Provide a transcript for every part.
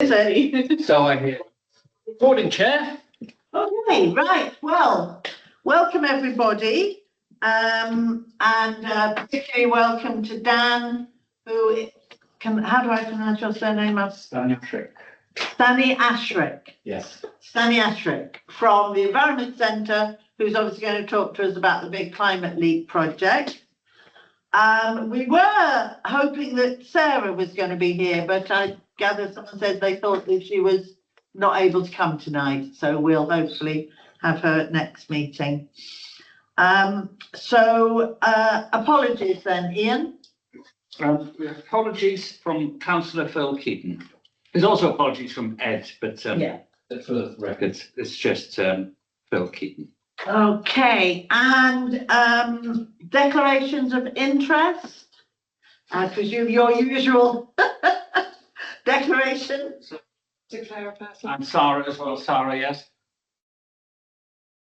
Is it? So I hear. Morning, Chair. Okay, right, well, welcome everybody, and particularly welcome to Dan, who how do I pronounce your surname? Stanley Ashrick. Stanley Ashrick. Yes. Stanley Ashrick from the Environment Centre, who's obviously going to talk to us about the big Climate Leap project. We were hoping that Sarah was going to be here, but I gather someone said they thought that she was not able to come tonight, so we'll hopefully have her at next meeting. Apologies then, Ian. Apologies from Councillor Phil Keaton. There's also apologies from Ed, but for the record, it's just Phil Keaton. Okay, and declarations of interest. I presume your usual declaration. Declare a person. And Sarah as well. Sarah, yes.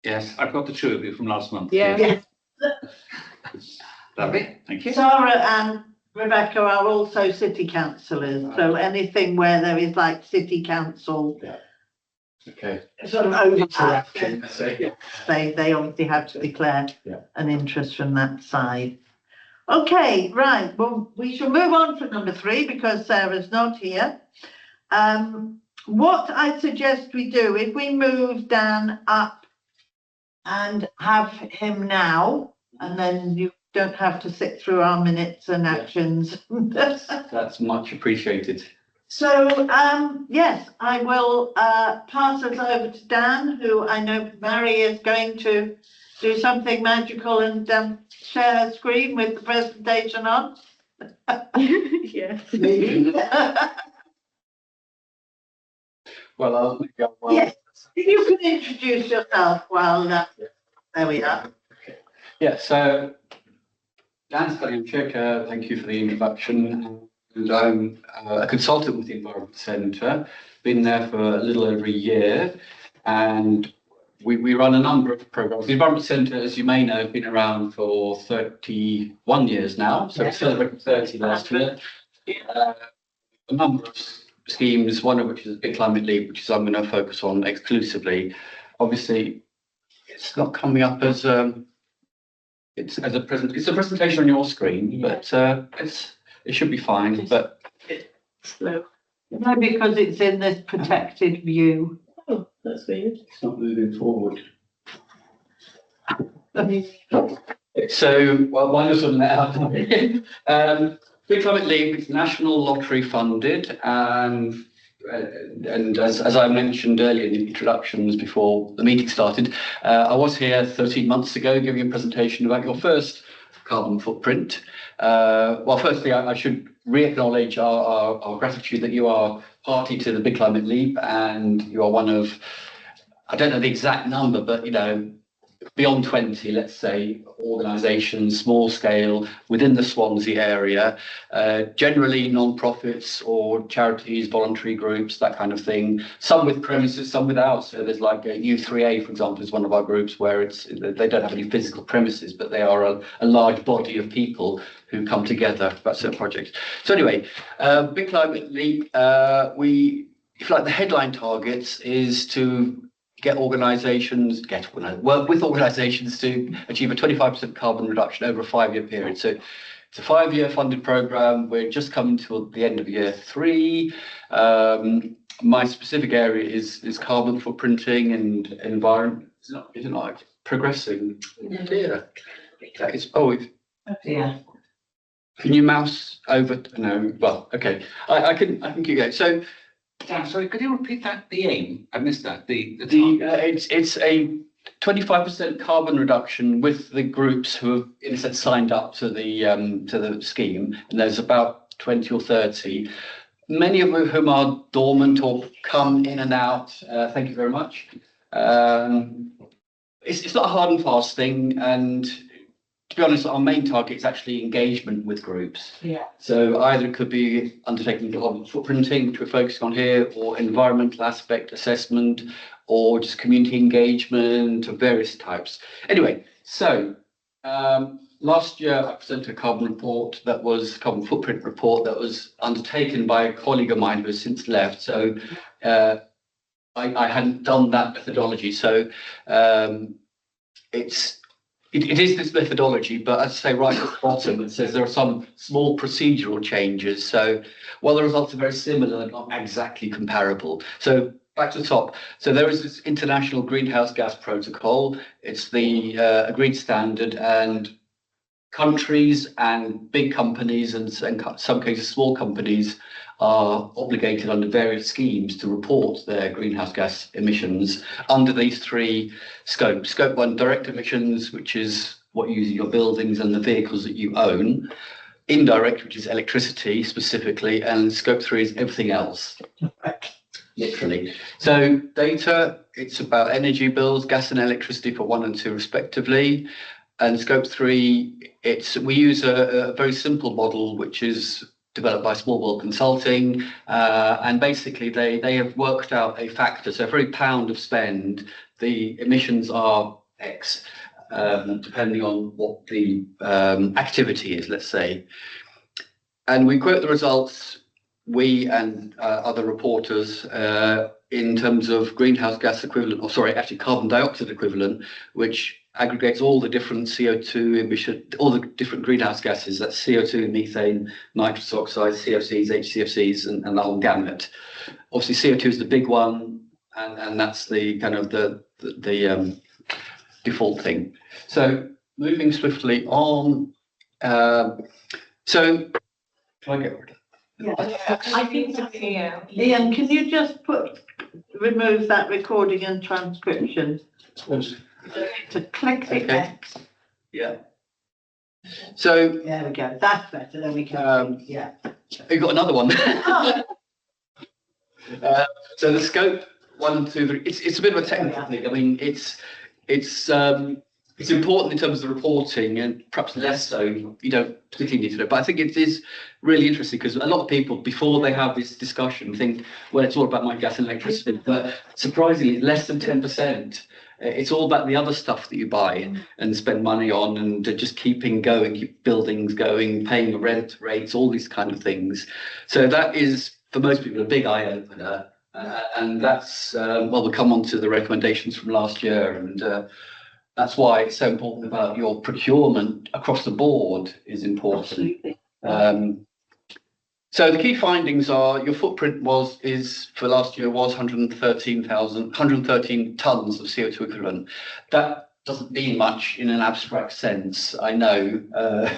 Yes, I've got the two of you from last month. Yeah. Lovely, thank you. Sarah and Rebecca are also city councillors, so anything where there is like city council Okay. sort of overlap, Interaction, so, they obviously have to declare Yeah. an interest from that side. Okay, right, well, we shall move on to number 3 because Sarah's not here. What I suggest we do, if we move Dan up and have him now, and then you don't have to sit through our minutes and actions. That's much appreciated. So, yes, I will pass us over to Dan, who I know Mary is going to do something magical and share her screen with the presentation on. Yes. Well, I'll go well. Yes, if you could introduce yourself while there we are. Yeah, so Dan Stalianchik, thank you for the introduction. And I'm a consultant with the Environment Centre, been there for a little over a year, and we run a number of programmes. The Environment Centre, as you may know, has been around for 31 years now, so we celebrated 30 last year. A number of schemes, one of which is Big Climate Leap, which is I'm going to focus on exclusively. Obviously, it's not coming up as it's a presentation on your screen, but it should be fine. But Slow. No, because it's in this protected view. Oh, that's weird. it's not moving forward. So, well, why not sort that out? Big Climate Leap is national lottery funded, and as I mentioned earlier in the introductions before the meeting started, I was here 13 months ago giving a presentation about your first carbon footprint. Well, firstly, I should re-acknowledge our gratitude that you are party to the Big Climate Leap, and you are one of, I don't know the exact number, but beyond 20, let's say, organisations, small scale, within the Swansea area, generally non-profits or charities, voluntary groups, that kind of thing. Some with premises, some without. So there's like U3A, for example, is one of our groups where they don't have any physical premises, but they are a large body of people who come together about certain projects. So anyway, Big Climate Leap, if you like, the headline targets is to work with organisations to achieve a 25% carbon reduction over a 5-year period. So it's a 5-year funded programme. We're just coming to the end of year 3. My specific area is carbon footprinting and environment. Is it not progressing? Yeah. That is, Yeah. Can you mouse over? No. Well, okay. I can keep going. So, Dan, sorry, could you repeat that? The aim? I missed that. it's a 25% carbon reduction with the groups who have, in a sense, signed up to the scheme, and there's about 20 or 30, many of whom are dormant or come in and out. Thank you very much. It's not a hard and fast thing, and to be honest, our main target is actually engagement with groups. Yeah. So either it could be undertaking carbon footprinting, which we're focusing on here, or environmental aspect assessment, or just community engagement of various types. Anyway, so last year I presented a carbon footprint report that was undertaken by a colleague of mine who has since left. So I hadn't done that methodology. So it is this methodology, but as I say, right at the bottom, it says there are some small procedural changes. So while the results are very similar, they're not exactly comparable. So back to the top. So there is this international greenhouse gas protocol. It's the agreed standard, and countries and big companies and in some cases small companies are obligated under various schemes to report their greenhouse gas emissions under these three scopes. Scope 1, direct emissions, which is what you use in your buildings and the vehicles that you own. Indirect, which is electricity specifically, and scope 3 is everything else. Literally. So data, it's about energy bills, gas and electricity for 1 and 2 respectively. And scope 3, we use a very simple model, which is developed by Small World Consulting, and basically they have worked out a factor. So for every pound of spend, the emissions are X, depending on what the activity is, let's say. And we quote the results, we and other reporters, in terms of greenhouse gas equivalent, or sorry, actually carbon dioxide equivalent, which aggregates all the different CO2 emission, all the different greenhouse gases. That's CO2, methane, nitrous oxides, CFCs, HCFCs, and the whole gamut. Obviously, CO2 is the big one, and that's the kind of the default thing. So moving swiftly on. So can I get rid of? Yeah. I think so, yeah. Ian, can you just remove that recording and transcription? To click the Okay. X. Yeah. So There we go. That's better. Then we can. Yeah. you've got another one. So the scope 1 and 2, 3, it's a bit of a technical thing. I mean, it's important in terms of the reporting, and perhaps less so. You don't particularly need to know, but I think it is really interesting because a lot of people, before they have this discussion, think, well, it's all about my gas and electricity, but surprisingly, less than 10%. It's all about the other stuff that you buy and spend money on, and just keep buildings going, paying rent rates, all these kind of things. So that is, for most people, a big eye opener. And that's, well, we'll come on to the recommendations from last year. And that's why it's so important about your procurement across the board is important. Absolutely. So the key findings are your footprint for last year was 113 tons of CO2 equivalent. That doesn't mean much in an abstract sense, I know,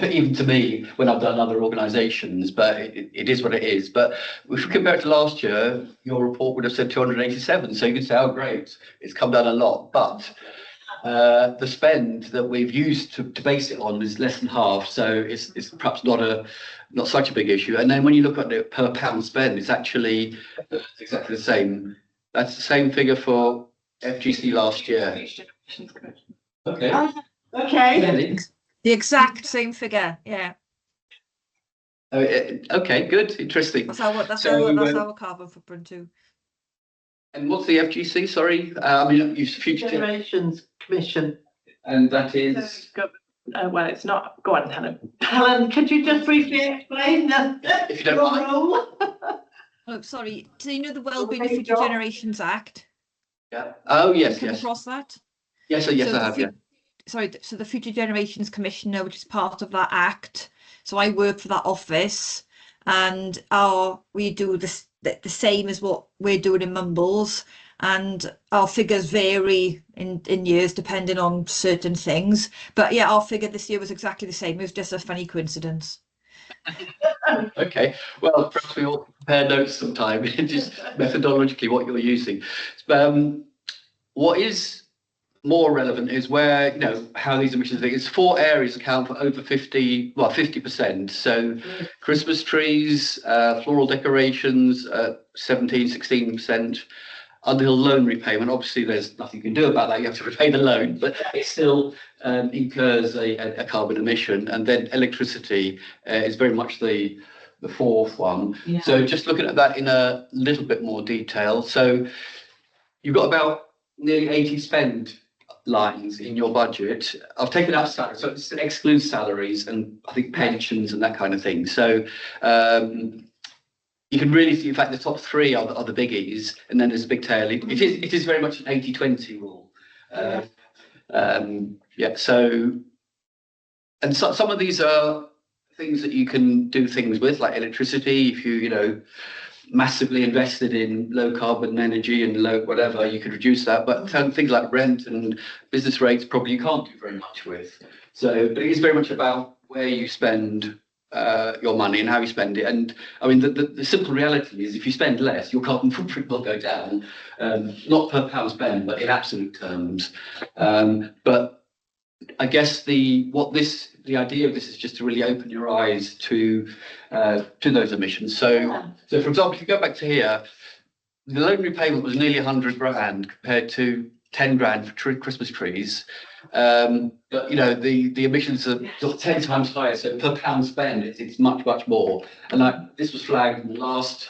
even to me when I've done other organisations, but it is what it is. But if we compare it to last year, your report would have said 287. So you can say, oh, great, it's come down a lot. But the spend that we've used to base it on is less than half. So it's perhaps not such a big issue. And then when you look at it per pound spend, it's actually exactly the same. That's the same figure for FGC last year. Okay. Okay. The exact same figure, yeah. Okay, good, interesting. That's So, our carbon footprint too. And what's the FGC? Sorry, I mean, you future Generations Commission. and that is. Well, it's not. Go on, Helen. Helen, could you just briefly explain If you don't your mind. role? Oh, sorry. So you know the Wellbeing Okay, Future John. Generations Act? Yeah. Oh yes, Come yes, across that? yes, So I the have. Yeah. So the Future Generations Commissioner, which is part of that act. So I work for that office, and we do the same as what we're doing in Mumbles, and our figures vary in years depending on certain things. But yeah, our figure this year was exactly the same. It was just a funny coincidence. Okay. Well, perhaps we all compare notes sometime, just methodologically what you're using. What is more relevant is where, how these emissions things. 4 areas account for over 50%. So Christmas trees, floral decorations, 16%. Underhill loan repayment, obviously there's nothing you can do about that, you have to repay the loan, but it still incurs a carbon emission. And then electricity is very much the fourth one. Yeah. So just looking at that in a little bit more detail. So you've got about nearly 80% lines in your budget, I've taken out salaries, so it excludes salaries and I think pensions and that kind of thing. So you can really see, in fact, the top three are the biggies, and then there's a big tail. It is very much an 80-20 rule. Yeah. So, and so, some of these are things that you can do things with, like electricity. If you massively invested in low carbon energy and low whatever, you could reduce that. But things like rent and business rates, probably you can't do very much with. So, but it is very much about where you spend your money and how you spend it. And I mean, the simple reality is if you spend less, your carbon footprint will go down, not per pound spent, but in absolute terms. But I guess the idea of this is just to really open your eyes to those emissions. So for example, if you go back to here, the loan repayment was nearly 100 grand compared to 10 grand for Christmas trees. But the emissions are 10 times higher, so per pound spend it's much more. And this was flagged in the last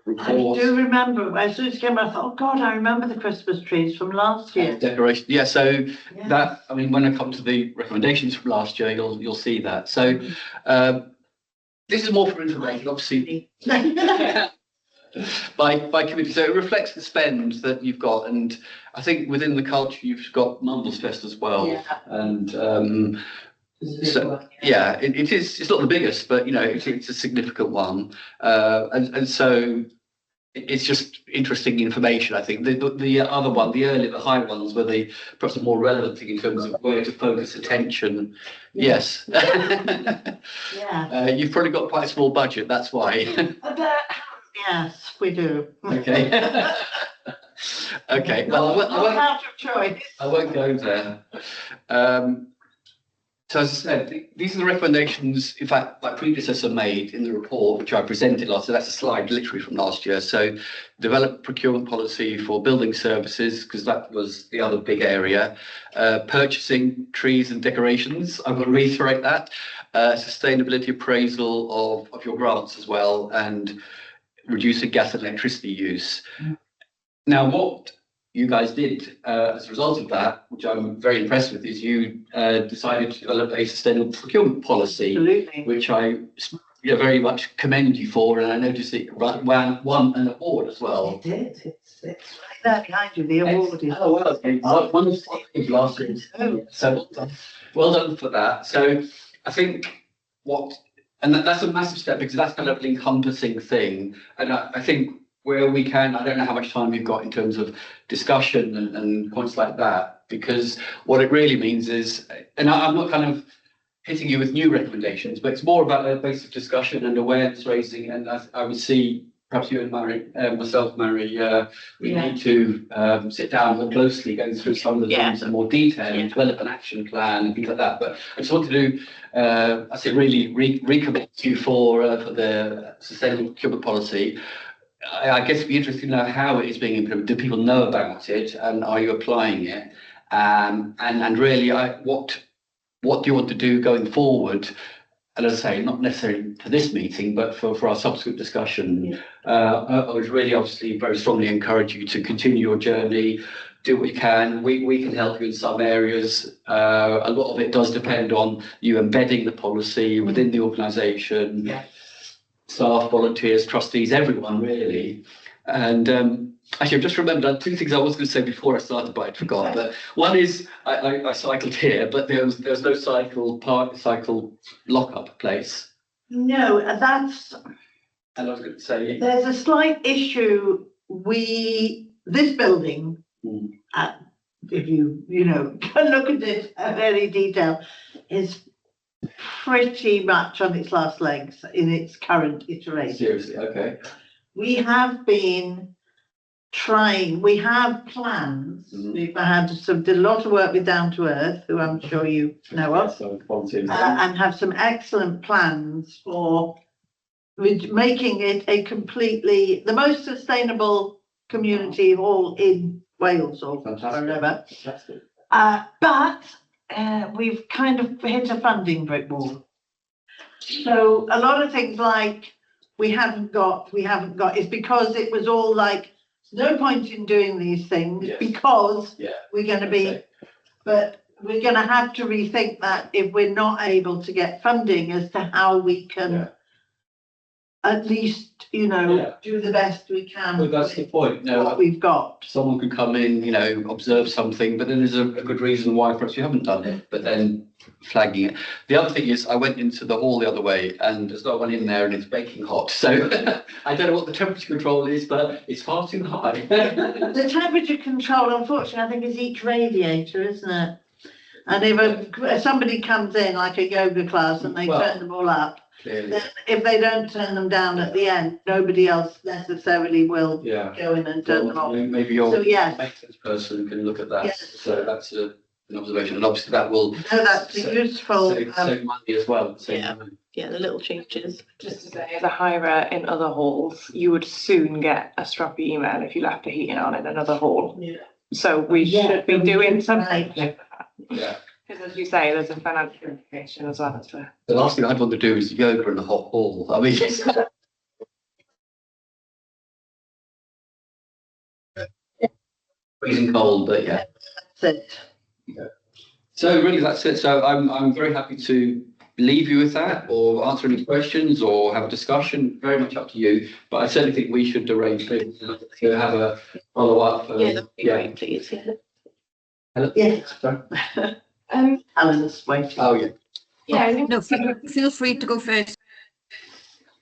report. I do remember, as soon as it came out, I thought, oh God, I remember the Christmas trees from last year. Decoration, yeah. So that, I mean, when I come to the recommendations from last year, you'll see that. So this is more for information, obviously. by committee, so it reflects the spend that you've got, and I think within the culture you've got Mumbles Fest as well, and so it is. It's not the biggest, but it's a significant one, and so it's just interesting information. I think the other one, the high ones, were perhaps a more relevant thing in terms of where to focus attention. Yes. You've probably got quite a small budget. That's why. Yes, we do. Okay. Okay. Well, out of choice. I won't go there. So as I said, these are the recommendations, in fact, my predecessor made in the report, which I presented last year. That's a slide literally from last year. So develop procurement policy for building services, because that was the other big area. Purchasing trees and decorations. I'm going to reiterate that. Sustainability appraisal of your grants as well, and reducing gas and electricity use. Now, what you guys did as a result of that, which I'm very impressed with, is you decided to develop a sustainable procurement policy, Absolutely. which I very much commend you for, and I noticed it won an award as well. It did. It's right there behind you. The award is. Oh, well, okay. One of the last year. So well done for that. So I think that's a massive step, because that's kind of an encompassing thing. And I think where we can, I don't know how much time you've got in terms of discussion and points like that, because what it really means is, and I'm not kind of hitting you with new recommendations, but it's more about a basic discussion and awareness raising. And I would see perhaps you and myself, Mary, we need to sit down more closely, going through some of the things in more detail and develop an action plan and things like that. But I just wanted to, I said, really recommit you for the sustainable procurement policy. I guess it'd be interesting to know how it is being implemented. Do people know about it, and are you applying it? And really, what do you want to do going forward? And as I say, not necessarily for this meeting, but for our subsequent discussion. I would really, obviously, very strongly encourage you to continue your journey, do what you can. We can help you in some areas. A lot of it does depend on you embedding the policy within the organisation, staff, volunteers, trustees, everyone really. And actually, I've just remembered two things I was going to say before I started, but I forgot. But one is I cycled here, but there was no cycle lock-up place. No, that's. And I was going to say, there's a slight issue. This building, if you can look at it in very detail, is pretty much on its last legs in its current iteration. Seriously, okay. We have been trying, we have plans. We've did a lot of work with Down to Earth, who I'm sure you know of, and have some excellent plans for making it the most sustainable community hall in Wales or wherever. Fantastic. But we've kind of hit a funding brick wall. So a lot of things like we haven't got is because it was all like, no point in doing these things because we're going to be But we're going to have to rethink that if we're not able to get funding as to how we can Yeah. at least, you know, Yeah. do the best we can Well, that's the with point. what we've got. Someone could come in, you know, observe something, but then there's a good reason why perhaps you haven't done it, but then flagging it. The other thing is I went into the hall the other way and there's no one in there and it's baking hot. So I don't know what the temperature control is, but it's far too high. The temperature control, unfortunately, I think is each radiator, isn't it? And if somebody comes in like a yoga class and they Well, turn them all up, Clearly, then if they don't turn them down at the end, nobody else necessarily will yeah. go in and turn them Well, off. maybe your So, yes. maintenance person can look at that. Yes. So that's an observation, and obviously that will No, that's a useful, save money as well. Yeah. Yeah, the little changes. Just to say, as a hirer in other halls, you would soon get a stroppy email if you left the heating on in another hall. Yeah. So we Yeah, should be doing something right. like that. Yeah. Because as you say, there's a financial implication as well as well. The last thing I'd want to do is yoga in a hot hall. I mean, it's freezing cold, but yeah. that's it. So really, that's it. So I'm very happy to leave you with that, or answer any questions, or have a discussion. Very much up to you. But I certainly think we should arrange maybe to have a follow up. Yeah, that'd be great, please. Yeah. Hello? Yes. Sorry? Alan's waiting. Oh yeah. Yeah, I think. No, feel free to go first.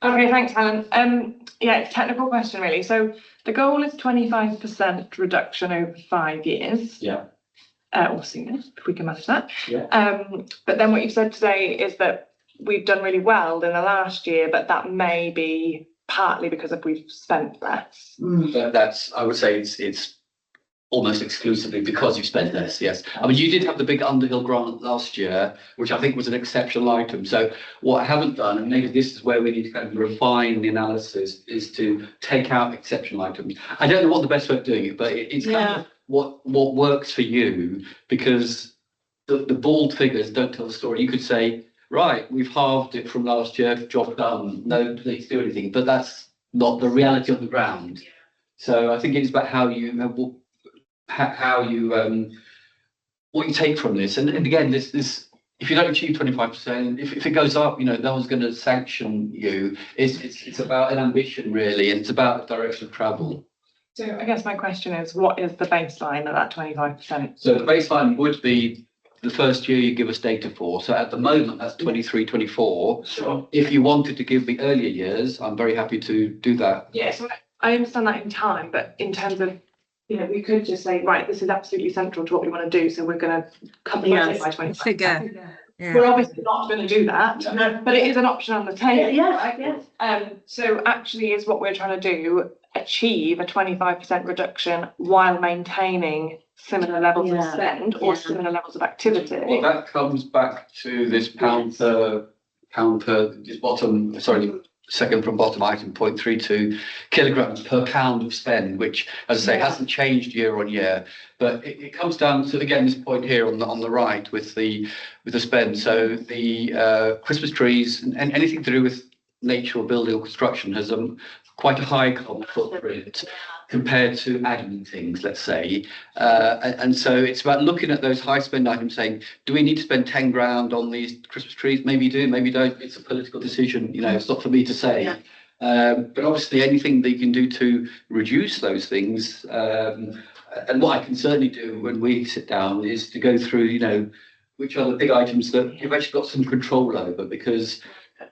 Okay, thanks, Helen. Yeah, technical question really. So the goal is 25% reduction over 5 years. Yeah. Or sooner, if we can manage that. Yeah. But then what you've said today is that we've done really well in the last year, but that may be partly because we've spent less. Mm. That's, I would say it's almost exclusively because you spent less, yes. I mean, you did have the big Underhill grant last year, which I think was an exceptional item. So what I haven't done, and maybe this is where we need to kind of refine the analysis, is to take out exceptional items. I don't know what the best way of doing it, but it's kind of what works for you, because the bald figures don't tell the story. You could say, right, we've halved it from last year, job done, no need to do anything, but that's not the reality on the ground. So I think it's about how you what you take from this, and again, this if you don't achieve 25%, if it goes up, you know, no one's going to sanction you. It's about an ambition really, and it's about the direction of travel. So I guess my question is, what is the baseline of that 25%? So the baseline would be the first year you give us data for. So at the moment, that's 23, 24. Sure. If you wanted to give me earlier years, I'm very happy to do that. Yeah, so I understand that in time, but in terms of, you know, we could just say, right, this is absolutely central to what we want to do, so we're going to cut the budget by 25%. Figure. Yeah. We're obviously not going to do that, but it is an option on the table. Yes. So actually is what we're trying to do, achieve a 25% reduction while maintaining similar levels of spend or similar levels of activity. Well, that comes back to this pound per this bottom, sorry, second from bottom item, 0.32 kilograms per pound of spend, which, as I say, hasn't changed year on year. But it comes down to, again, this point here on the right with the spend. So the Christmas trees and anything to do with nature or building or construction has quite a high carbon footprint compared to admin things, let's say. And so it's about looking at those high spend items saying, do we need to spend 10 grand on these Christmas trees? Maybe you do, maybe you don't. It's a political decision, you know, it's not for me to say. Yeah. But obviously anything that you can do to reduce those things, and what I can certainly do when we sit down is to go through, you know, which are the big items that you've actually got some control over, because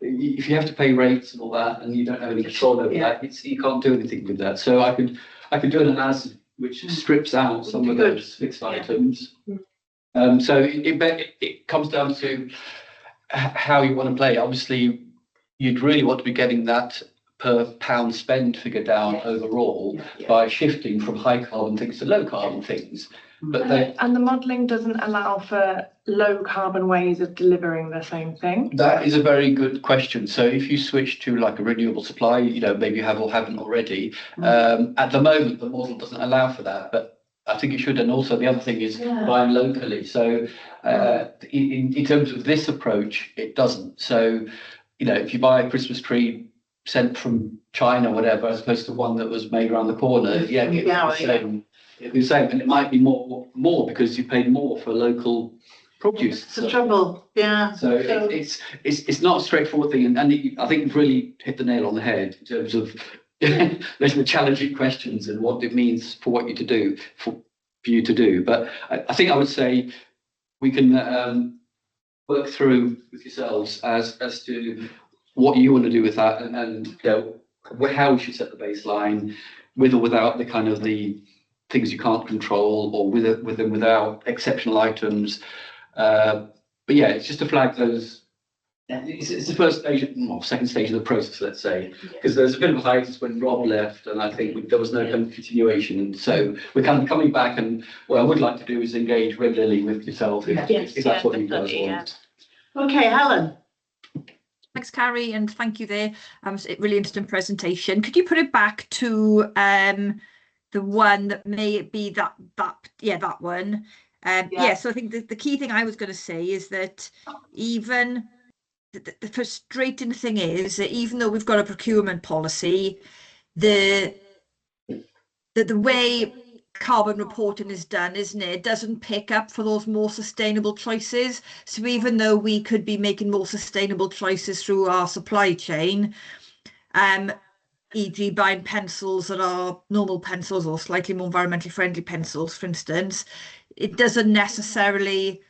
if you have to pay rates and all that, and you don't have any control over that, you can't do anything with that. So I can do an analysis which strips out some of those fixed items. So it comes down to how you want to play. Obviously, you'd really want to be getting that per pound spend figure down overall by shifting from high carbon things to low carbon things. But and the modelling doesn't allow for low carbon ways of delivering the same thing. that is a very good question. So if you switch to like a renewable supply, you know, maybe you have or haven't already. At the moment, the model doesn't allow for that, but I think it should. And also the other thing is buying locally. So in terms of this approach, it doesn't. So, you know, if you buy a Christmas tree sent from China, or whatever, as opposed to one that was made around the corner, it's the same. it'll be the same, and it might be more because you paid more for local produce. It's the trouble, yeah. So it's not a straightforward thing, and I think you've really hit the nail on the head in terms of making the challenging questions and what it means for what you to do for you to do. But I think I would say we can work through with yourselves as to what you want to do with that, and you know, how we should set the baseline, with or without the kind of the things you can't control, or with and without exceptional items. But yeah, it's just to flag those. It's the first stage, or second stage of the process, let's say, because there's a bit of a hiatus when Rob left, and I think there was no kind of continuation. So we're kind of coming back, and what I would like to do is engage regularly with yourself if that's what you guys want. Okay, Helen. Thanks, Carrie, and thank you there. It's a really interesting presentation. Could you put it back to the one that may be that one? So I think the key thing I was going to say is that even the frustrating thing is that even though we've got a procurement policy, the way carbon reporting is done, isn't it? It doesn't pick up for those more sustainable choices. So even though we could be making more sustainable choices through our supply chain, e.g. buying pencils that are normal pencils or slightly more environmentally friendly pencils, for instance, it doesn't necessarily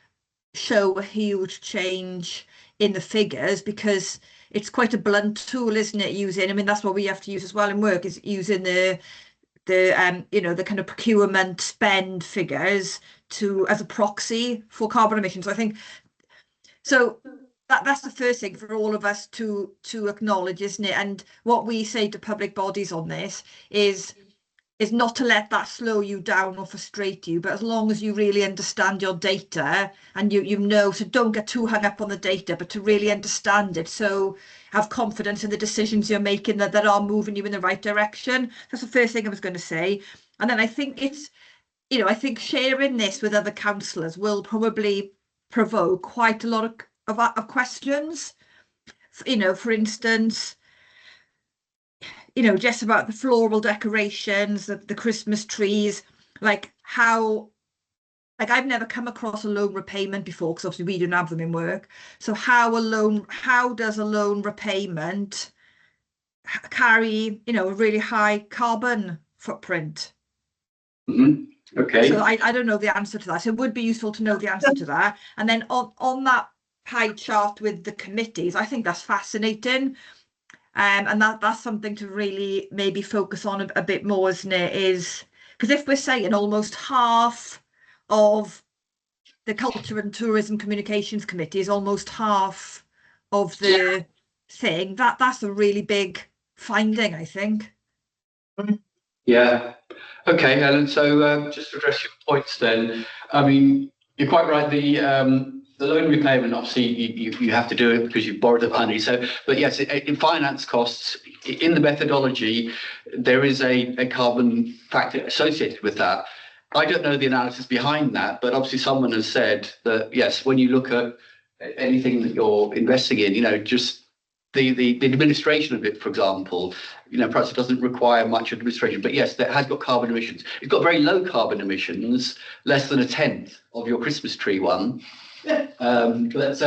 show a huge change in the figures, because it's quite a blunt tool, isn't it? I mean, that's what we have to use as well in work, is using the kind of procurement spend figures as a proxy for carbon emissions. I think so. That's the first thing for all of us to acknowledge, isn't it? And what we say to public bodies on this is not to let that slow you down or frustrate you, but as long as you really understand your data and you know, so don't get too hung up on the data, but to really understand it, so have confidence in the decisions you're making that are moving you in the right direction. That's the first thing I was going to say. And then I think I think sharing this with other councillors will probably provoke quite a lot of questions. For instance, just about the floral decorations, the Christmas trees, I've never come across a loan repayment before, because obviously we don't have them in work. So how does a loan repayment carry, a really high carbon footprint? Mm-hmm. Okay. So I don't know the answer to that. So it would be useful to know the answer to that. And then on that pie chart with the committees, I think that's fascinating. And that's something to really maybe focus on a bit more, isn't it? Is because if we're saying almost half of the Culture and Tourism Communications Committee is almost half of the thing, that's a really big finding, I think. Yeah. Okay, Helen. So just to address your points then, I mean, you're quite right. The loan repayment, obviously, you have to do it because you've borrowed the money. So, but yes, in finance costs, in the methodology, there is a carbon factor associated with that. I don't know the analysis behind that, but obviously someone has said that, yes, when you look at anything that you're investing in, just the administration of it, for example, perhaps it doesn't require much administration, but yes, that has got carbon emissions. It's got very low carbon emissions, less than 1/10 of your Christmas tree one. But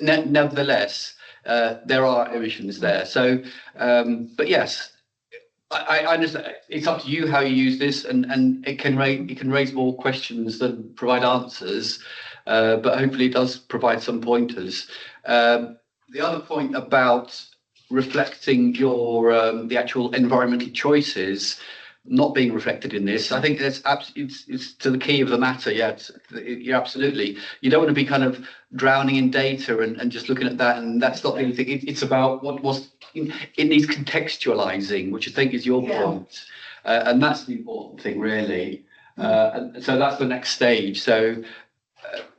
nevertheless, there are emissions there. So, but yes, I understand. It's up to you how you use this, and it can raise more questions than provide answers. But hopefully, it does provide some pointers. The other point about reflecting your the actual environmental choices not being reflected in this, I think that's it's to the key of the matter. Yeah, you're absolutely. You don't want to be kind of drowning in data and just looking at that, and that's not anything. It's about what was it needs contextualizing, which I think is your point, and that's the important thing, really. And so that's the next stage. So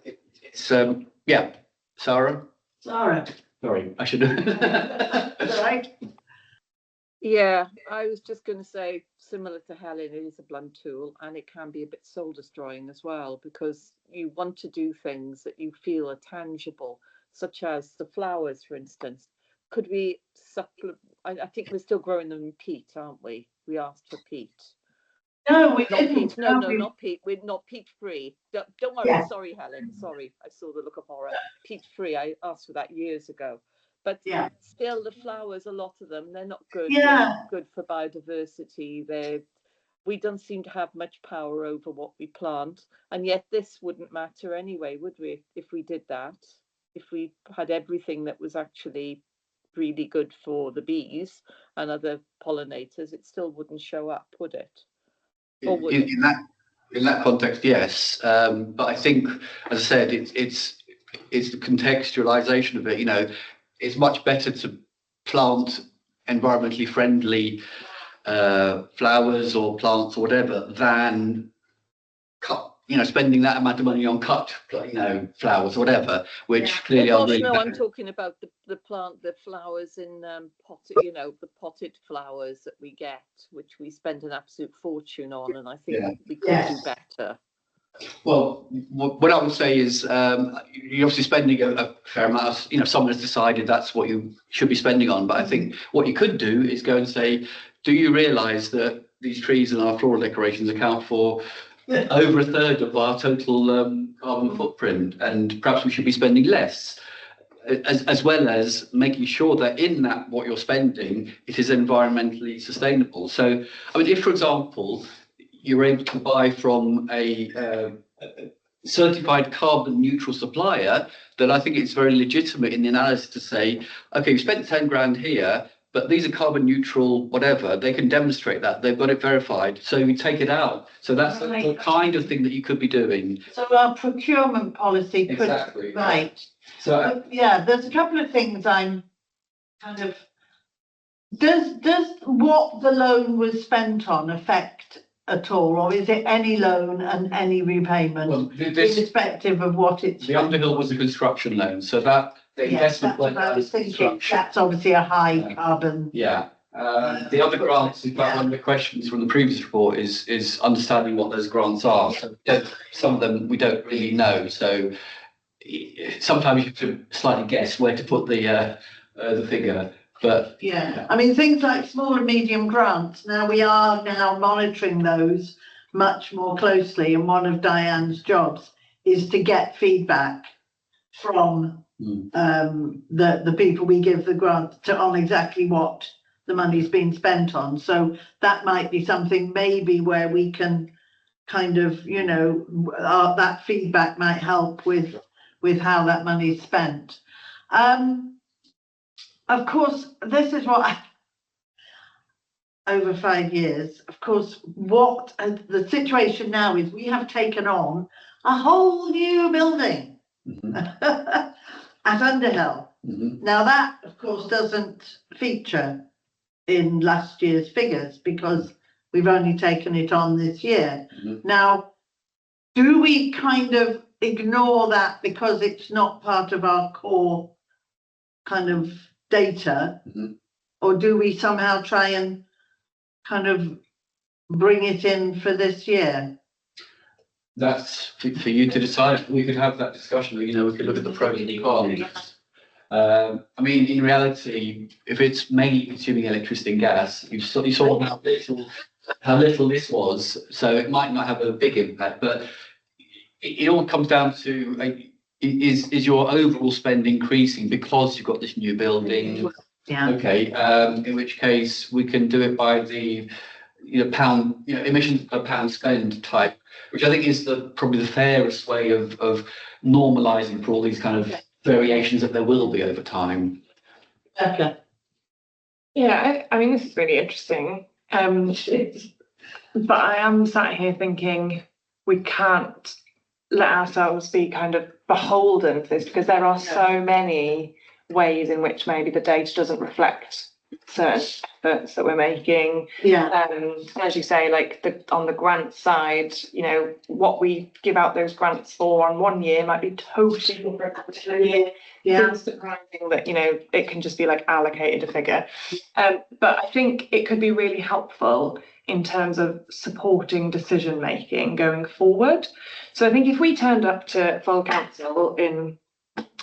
it's Sarah. Sorry, I should. Right. Yeah, I was just going to say, similar to Helen, it is a blunt tool, and it can be a bit soul destroying as well, because you want to do things that you feel are tangible, such as the flowers, for instance. Could we supplement? I think we're still growing them in peat, aren't we? We asked for peat. No, we Not didn't. peat, no, we- not peat, we're not peat free. Don't worry, Yeah. sorry, Helen, sorry, I saw the look of horror. Peat free, I asked for that years ago. But Yeah. still, the flowers, a lot of them, they're not good. Yeah. They're not good for biodiversity. We don't seem to have much power over what we plant, and yet this wouldn't matter anyway, would we, if we did that? If we had everything that was actually really good for the bees and other pollinators, it still wouldn't show up, would it? Or would it? In that context, yes. But I think, as I said, it's the contextualization of it. You know, it's much better to plant environmentally friendly flowers or plants or whatever than cut. You know, spending that amount of money on cut, flowers or whatever, which clearly are really. No, I'm talking about the flowers in potted, the potted flowers that we get, which we spend an absolute fortune on, and I think we could do better. Well, what I would say is you're obviously spending a fair amount. Someone has decided that's what you should be spending on. But I think what you could do is go and say, do you realise that these trees and our floral decorations account for over a third of our total carbon footprint, and perhaps we should be spending less, as well as making sure that in that what you're spending, it is environmentally sustainable. So, I mean, if, for example, you're able to buy from a certified carbon neutral supplier, then I think it's very legitimate in the analysis to say, okay, you spent 10 grand here, but these are carbon neutral, whatever, they can demonstrate that, they've got it verified, so you take it out. So that's the kind of thing that you could be doing. So our procurement policy could, Exactly. right. So There's a couple of things I'm kind of, does what the loan was spent on affect at all, or is it any loan and any repayment, well, irrespective of what it's? the Underhill was a construction loan, so that the investment that's what I was thinking. construction. That's obviously a high carbon. Yeah. The other grants, in fact, one of the questions from the previous report is understanding what those grants are. So some of them we don't really know. So sometimes you have to slightly guess where to put the figure. But I mean, things like small and medium grants. Now we are monitoring those much more closely, and one of Diane's jobs is to get feedback from the people we give the grant to on exactly what the money's been spent on. So that might be something maybe where we can kind of, that feedback might help with how that money's spent. Of course, this is what over 5 years, of course, what the situation now is, we have taken on a whole new building at Underhill. Now that, of course, doesn't feature in last year's figures because we've only taken it on this year. Now, do we kind of ignore that because it's not part of our core kind of data, or do we somehow try and kind of bring it in for this year? that's for you to decide. We could have that discussion. We could look at the pros and cons. I mean, in reality, if it's mainly consuming electricity and gas, you saw how little this was, so it might not have a big impact. But it all comes down to is your overall spend increasing because you've got this new building? Yeah. Okay. In which case we can do it by the pound emissions per pound spend type, which I think is probably the fairest way of normalising for all these kind of variations that there will be over time. Okay. Yeah, I mean, this is really interesting. But I am sat here thinking we can't let ourselves be kind of beholden to this, because there are so many ways in which maybe the data doesn't reflect certain efforts that we're making. As you say, like on the grant side, what we give out those grants for on one year might be totally different to the year. It's surprising that it can just be like allocated a figure. But I think it could be really helpful in terms of supporting decision making going forward. So I think if we turned up to full council in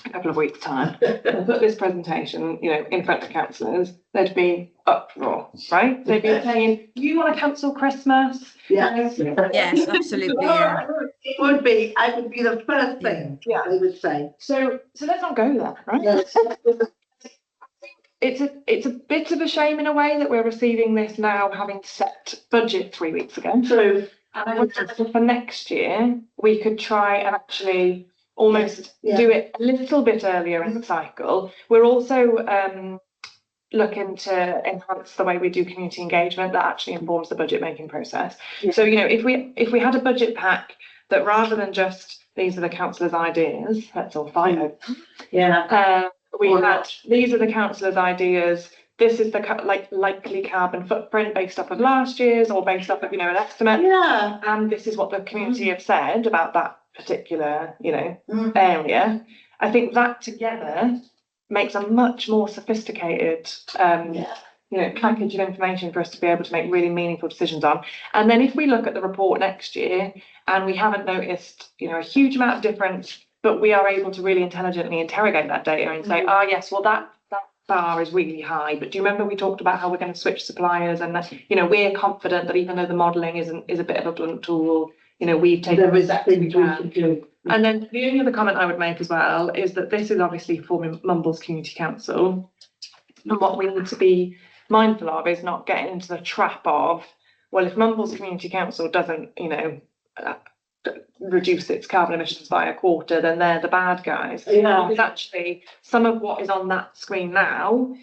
a couple of weeks' time, and put this presentation, you know, in front of councillors, there'd be uproar, right? They'd be saying, you want to cancel Christmas? Yes. Yes, absolutely, yeah. It would be, I would be the first thing Yeah. they would say. So let's not go there, right? Yes. It's a bit of a shame in a way that we're receiving this now, having set budget 3 weeks ago. True. And I wonder if for next year, we could try and actually almost Yeah. do it a little bit earlier in the cycle. We're also looking to enhance the way we do community engagement that actually informs the budget making process. Yeah. So, you know, if we had a budget pack that rather than just these are the councillors' ideas, let's all fight over. Yeah. We Or had not. these are the councillors' ideas. This is the likely carbon footprint based off of last year's or based off of, you know, an estimate. Yeah. And this is what the community have said about that particular, you know, Mm. area. I think that together makes a much more sophisticated, Yeah. you know, package of information for us to be able to make really meaningful decisions on. And then if we look at the report next year and we haven't noticed, you know, a huge amount of difference, but we are able to really intelligently interrogate that data and say, yes, well, that bar is really high, but do you remember we talked about how we're going to switch suppliers and that, you know, we're confident that even though the modelling is a bit of a blunt tool, you know, we've taken There is steps we things we can. should do. And then the only other comment I would make as well is that this is obviously forming Mumbles Community Council. And what we need to be mindful of is not getting into the trap of, well, if Mumbles Community Council doesn't, you know, reduce its carbon emissions by a quarter, then they're the bad guys. Yeah. Because actually, some of what is on that screen now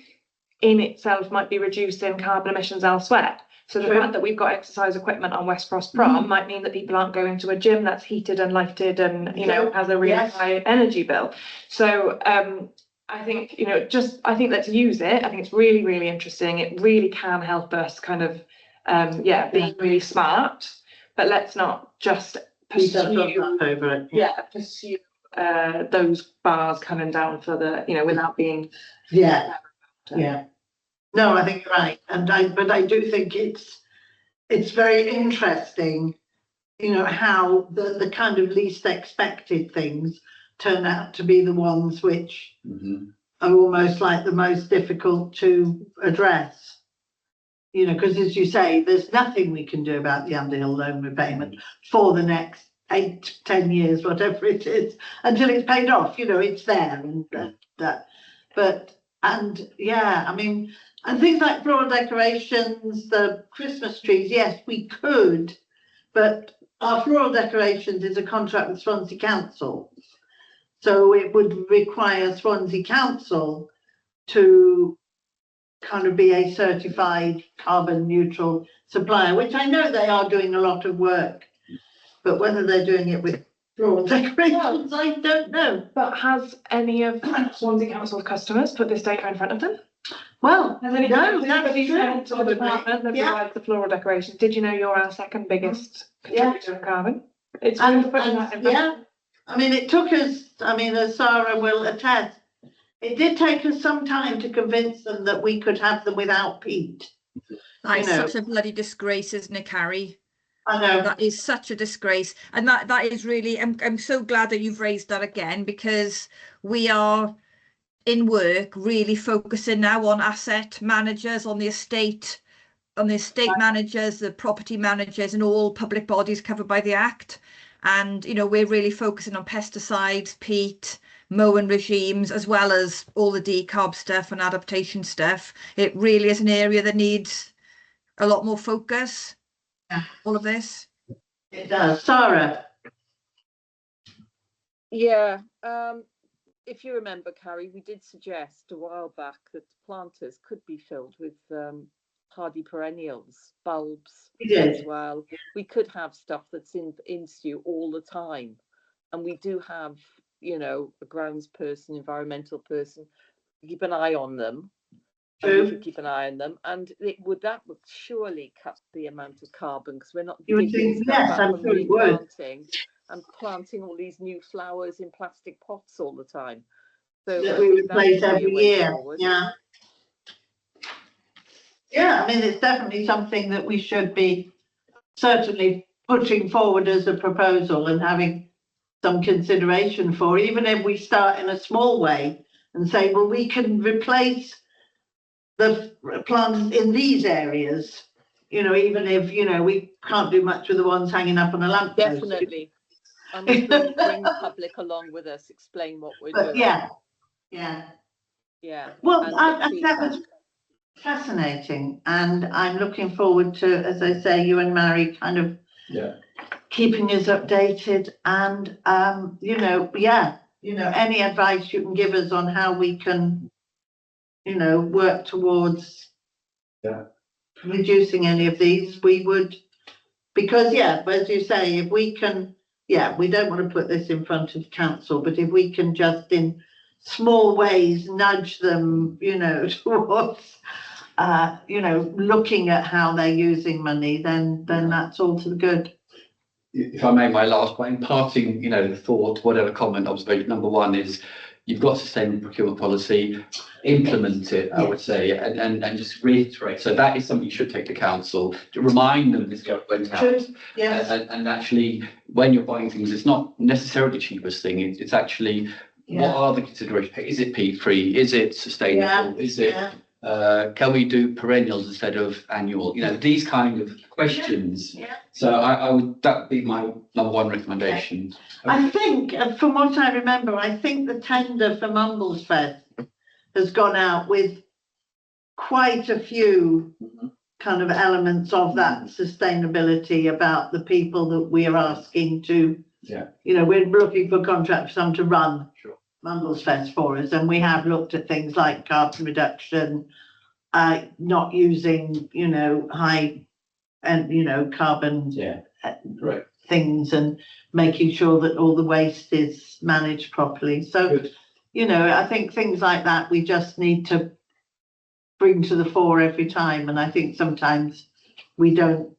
in itself might be reducing carbon emissions elsewhere. So the True. fact that we've got exercise equipment on West Cross Prom might mean that people aren't going to a gym that's heated and lighted and, you know, True. has a really Yes. high energy bill. So I think, you know, I think let's use it. I think it's really, really interesting. It really can help us kind of, be really smart, but let's not just pursue, Over it. pursue those bars coming down for the, you know, without being. Yeah. Yeah. No, I think you're right. But I do think it's very interesting, you know, how the kind of least expected things turn out to be the ones which are almost like the most difficult to address. You know, because as you say, there's nothing we can do about the Underhill loan repayment for the next 8, 10 years, whatever it is, until it's paid off. You know, it's there and that. But, and yeah, I mean, and things like floral decorations, the Christmas trees, yes, we could, but our floral decorations is a contract with Swansea Council. So it would require Swansea Council to kind of be a certified carbon neutral supplier, which I know they are doing a lot of work, but whether they're doing it with floral decorations, I don't know. But has any of Swansea Council's customers put this data in front of them? Well, Has any, no, has that's anybody true. sent to the department that Yeah. provides the floral decorations? Did you know you're our second biggest Yeah. contributor of carbon? It's And, worth putting that in and front. yeah, I mean, it took us, I mean, as Sarah will attest, it did take us some time to convince them that we could have them without peat. That is You know. such a bloody disgrace, isn't it, Carrie? I know. That is such a disgrace. And that is really, I'm so glad that you've raised that again, because we are in work really focusing now on asset managers, on the estate managers, the property managers, and all public bodies covered by the Act. And, you know, we're really focusing on pesticides, peat, mowing regimes, as well as all the decarb stuff and adaptation stuff. It really is an area that needs a lot more focus. Yeah. All of this. It does. Sarah. Yeah, if you remember, Carrie, we did suggest a while back that planters could be filled with hardy perennials, bulbs We did. as well. We could have stuff that's in stew all the time. And we do have, you know, a grounds person, environmental person, keep an eye on them. And we True. should keep an eye on them, and that would surely cut the amount of carbon, because we're not You would digging think, stuff yes, up I'm and sure it would. replanting and planting all these new flowers in plastic pots all the time. So That I we think that replace would be a every way year. forward. Yeah. Yeah, I mean, it's definitely something that we should be certainly putting forward as a proposal and having some consideration for, even if we start in a small way and say, well, we can replace the plants in these areas, you know, even if, you know, we can't do much with the ones hanging up on a lamppost. Definitely. And we bring the public along with us, explain what we're But doing. yeah. Well, and I get that was fascinating, and I'm looking forward to, as I say, you and Mary kind of keeping us updated, and you know, any advice you can give us on how we can, you know, work towards reducing any of these, we would, because as you say, if we can, we don't want to put this in front of council, but if we can just in small ways nudge them, you know, towards you know, looking at how they're using money, then that's all to the good. If I may, my last point, imparting, you know, the thought, whatever comment, observation, number one is you've got sustainable procurement policy, implement it, I would say, and just reiterate. So that is something you should take to council, to remind them this went out. Yes. And actually, when you're buying things, it's not necessarily the cheapest thing. It's actually, what are the considerations? Is it peat free? Is it sustainable? Is it, can we do perennials instead of annual? You know, these kind of questions. So I would, that would be my number one recommendation. I think, from what I remember, I think the tender for Mumbles Fest has gone out with quite a few kind of elements of that sustainability about the people that we are asking to, you know, we're looking for contract for some to run Mumbles Fest for us, and we have looked at things like carbon reduction, not using, you know, high and, you know, carbon things, and making sure that all the waste is managed properly. So, you know, I think things like that we just need to bring to the fore every time. And I think sometimes we don't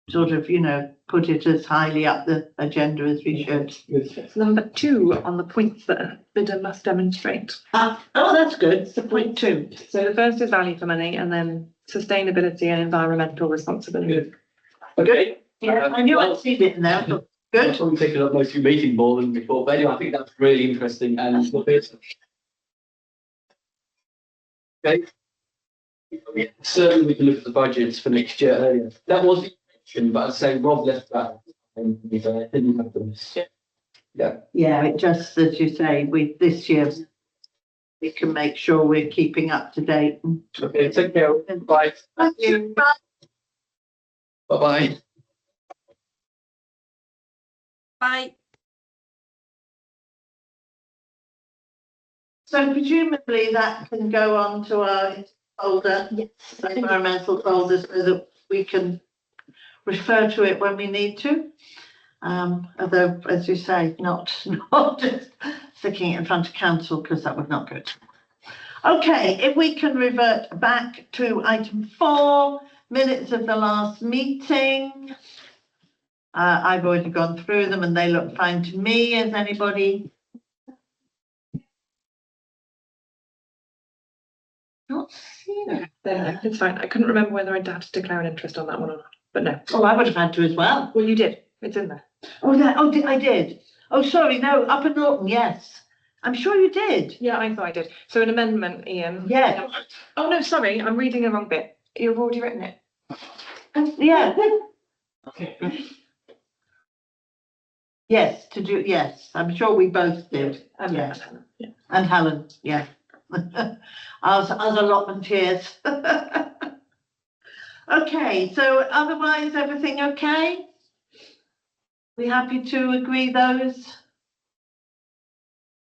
sort of, you know, put it as highly up the agenda as we should. It's number 2 on the points that a bidder must demonstrate. Oh, that's good. It's the point 2. So the first is value for money, and then sustainability and environmental responsibility. Okay. Yeah, I knew I'd seen it in there. Good. I've probably taken up most of your meeting more than before, but anyway, I think that's really interesting and okay. Certainly we can look at the budgets for next year earlier. That was the intention, but I'd say Rob left that and didn't have them. Yeah, it just, as you say, this year we can make sure we're keeping up to date. Okay, take care. Bye. Thank you. Bye. Bye-bye. Bye. So presumably that can go on to our folder, environmental folder, so that we can refer to it when we need to. Although, as you say, not just sticking it in front of council, because that would not good. Okay, if we can revert back to item 4, minutes of the last meeting. I've already gone through them and they look fine to me. Has anybody? Not seen it. Then it's fine. I couldn't remember whether I'd had to declare an interest on that one or not, but no. Oh, I would have had to as well. Well, you did. It's in there. I did. Oh, sorry, no, Upper Norton, yes. I'm sure you did. Yeah, I thought I did. So an amendment, Ian. Yeah. Oh, no, sorry. I'm reading the wrong bit. You've already written it. Yeah. Okay, good. Yes, yes, I'm sure we both did. Yes. Yeah. And Helen, yeah. As allotmentiers. Okay, so otherwise everything okay? We happy to agree those?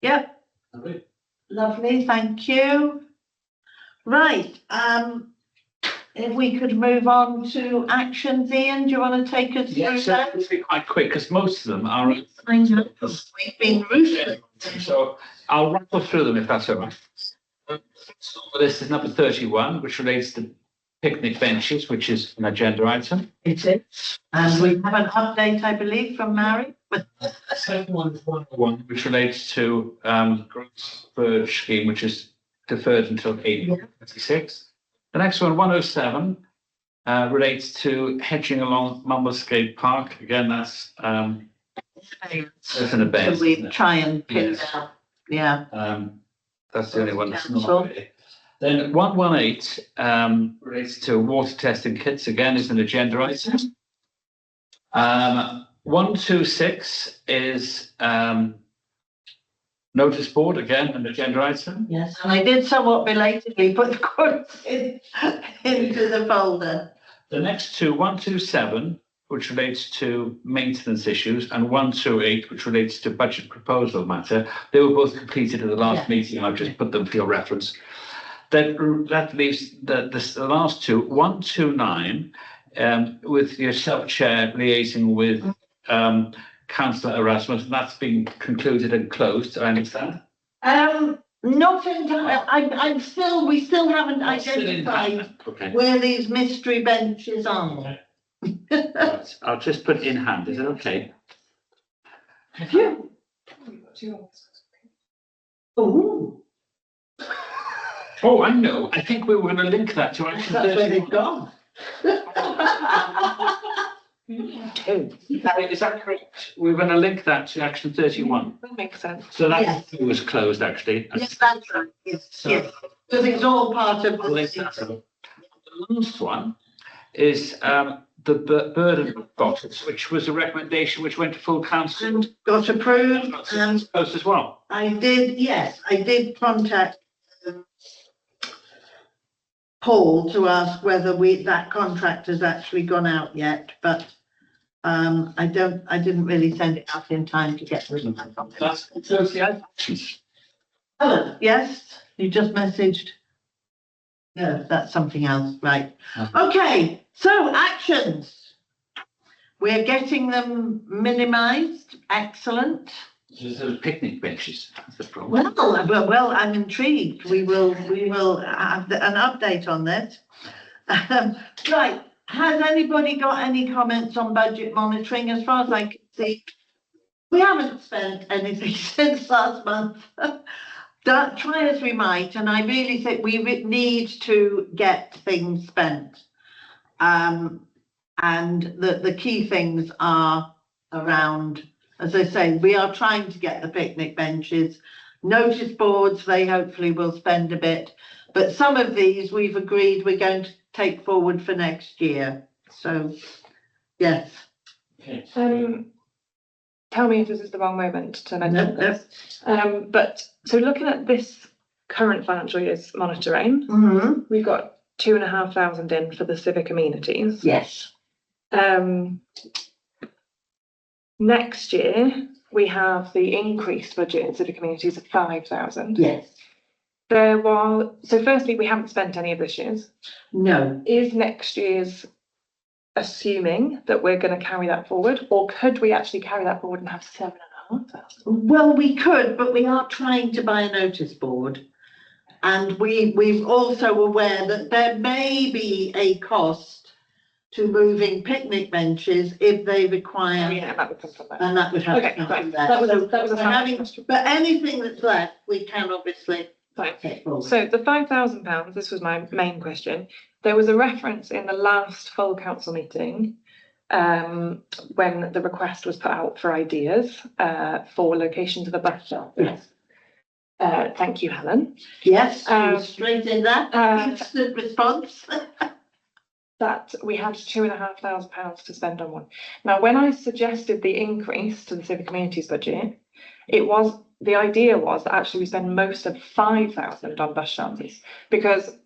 Yep. Okay. Lovely, thank you. Right, if we could move on to actions, Ian, do you want to take us through Yes, that? it'll be quite quick because most of them are. I know, we've been ruthless. So I'll rattle through them if that's all right. This is number 31, which relates to picnic benches, which is an agenda item. It is. And we have an update, I believe, from Mary. The second one is 101, which relates to growth verge scheme, which is deferred until April 26. The next one, 107, relates to hedging along Mumblescape Park. Again, that's That's an abeyance, So we isn't it? try and pin Yes. down, yeah. That's the only one that's Council. not really. Then 118 relates to water testing kits, again, is an agenda item. 126 is notice board, again, an agenda item. Yes, and I did somewhat belatedly put the quotes into the folder. The next two, 127, which relates to maintenance issues, and 128, which relates to budget proposal matter. They were both completed at the last Yeah. meeting. I've just put them for your reference. Then that leaves the last two, 129, with yourself, Chair, liaising with Councillor Erasmus. That's been concluded and closed, I understand. Not entirely, we still haven't identified Okay. where these mystery benches are. Right, I'll just put it in hand. Is it okay? Oh, Oh, I know. I think we were going to link that to that's action where 31. they've gone. Is that correct? We're going to link that to action 31. That makes sense. So Yes. that was closed, actually. Yes, that's right, yes, So yes, because it's all part of. I'll link that up. The last one is the burden of bottles, which was a recommendation which went to full council. And got approved, and Closed as well. I did contact Paul to ask whether that contract has actually gone out yet, but I didn't really send it out in time to get rid of that. That's closed the actions. Helen, yes, you just messaged. No, that's something else, right. Okay, so actions. We're getting them minimised, excellent. There's those picnic benches. That's the problem. Well, I'm intrigued. We will have an update on this. Right, has anybody got any comments on budget monitoring? As far as I can see, we haven't spent anything since last month. Try as we might, and I really think we need to get things spent. And the key things are around, as I say, we are trying to get the picnic benches, notice boards, they hopefully will spend a bit, but some of these we've agreed we're going to take forward for next year. So, yes. Tell me if this is the wrong moment to mention No, this. But so looking at this current financial year's monitoring, Mm-hmm. we've got 2,500 in for the civic amenities. Yes. Next year, we have the increased budget in civic amenities of 5,000. Yes. So firstly, we haven't spent any of this year's. No. Is next year's assuming that we're going to carry that forward, or could we actually carry that forward and have 7,500? Well, we could, but we are trying to buy a notice board. And we've also aware that there may be a cost to moving picnic benches if they require, Yeah, that would come from there. and that would have to Okay, come right. from there. That was So a we're having- question. But anything that's left, we can obviously Fine. take forward. So the £5,000, this was my main question. There was a reference in the last full council meeting when the request was put out for ideas for locations of a bus shelter. Yes. Thank you, Helen. Yes, Um, straight in that, instant response. That we had £2,500 to spend on one. Now, when I suggested the increase to the civic communities budget, the idea was that actually we spend most of 5,000 on bus shelters because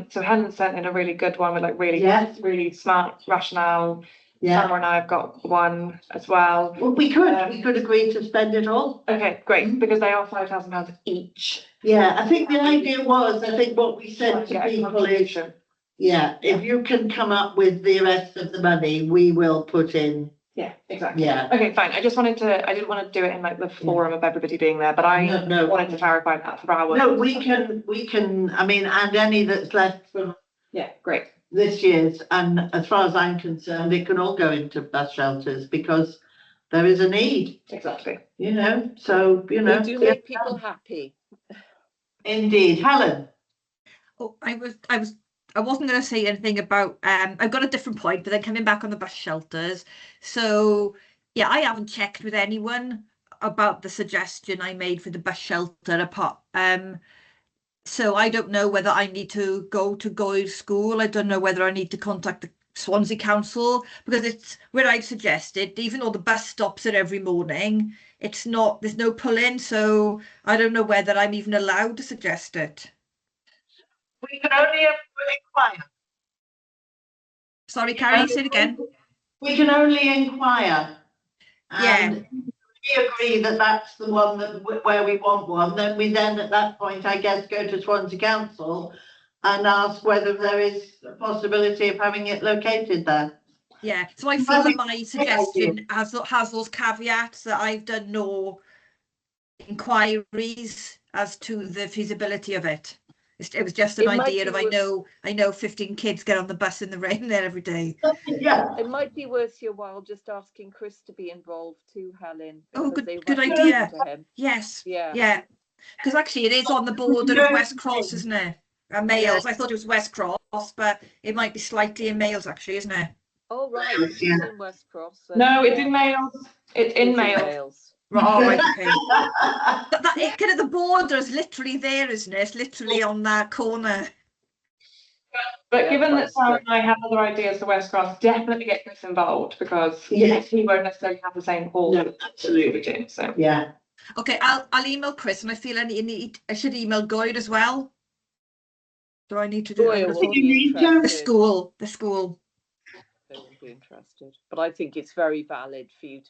so Helen sent in a really good one with like Yes. really smart rationale. Yeah, Sarah and I have got one as well. well, we could agree to spend it all. Okay, great, because they are £5,000 each. Yeah, I think the idea was, I think what we said to Yeah, people is, contribution. yeah, if you can come up with the rest of the money, we will put in, Yeah, exactly. yeah. Okay, fine. I didn't want to do it in like the forum of everybody being there, but I No, wanted to clarify that for our. no, we can, I mean, and any that's left from Yeah, great. this year's, and as far as I'm concerned, it can all go into bus shelters because there is a need, Exactly. so, They do make people happy. Indeed, Helen. Oh, I wasn't going to say anything about, I've got a different point, but then coming back on the bus shelters. So Yeah, I haven't checked with anyone about the suggestion I made for the bus shelter apart. So I don't know whether I need to go to Goyle School. I don't know whether I need to contact the Swansea Council, because it's where I've suggested, even though the bus stops there every morning, it's not, there's no pull-in, so I don't know whether I'm even allowed to suggest it. We can only inquire. Sorry, Carrie, say it again. We can only inquire. Yeah. And we agree that that's the one that where we want one, then at that point, I guess, go to Swansea Council and ask whether there is a possibility of having it located there. Yeah, so I feel that my suggestion has those caveats that I've done no inquiries as to the feasibility of it. It was just an idea of I know 15 kids get on the bus in the rain there every day. Yeah. It might be worth your while just asking Chris to be involved too, Helen. Oh, because they good might idea. listen to him. Yes. Yeah. Because actually it is on the border of West Cross, isn't it? And Males. I thought it was West Cross, but it might be slightly in Males actually, isn't it? Oh, right. It's in West Cross. So No, it's in Males. It's in Males. Right, all right, okay. It kind of, the border is literally there, isn't it? It's literally on that corner. But Yeah, given that that's Sarah good. and I have other ideas for West Cross, definitely get Chris involved, because Yes. he won't necessarily have the same hall. No, absolutely. we do. So Yeah. Okay, I'll email Chris, and I feel I should email Goyd as well. Do I need to do Goyle it? will you be need to- interested. The school. They will be interested. But I think it's very valid for you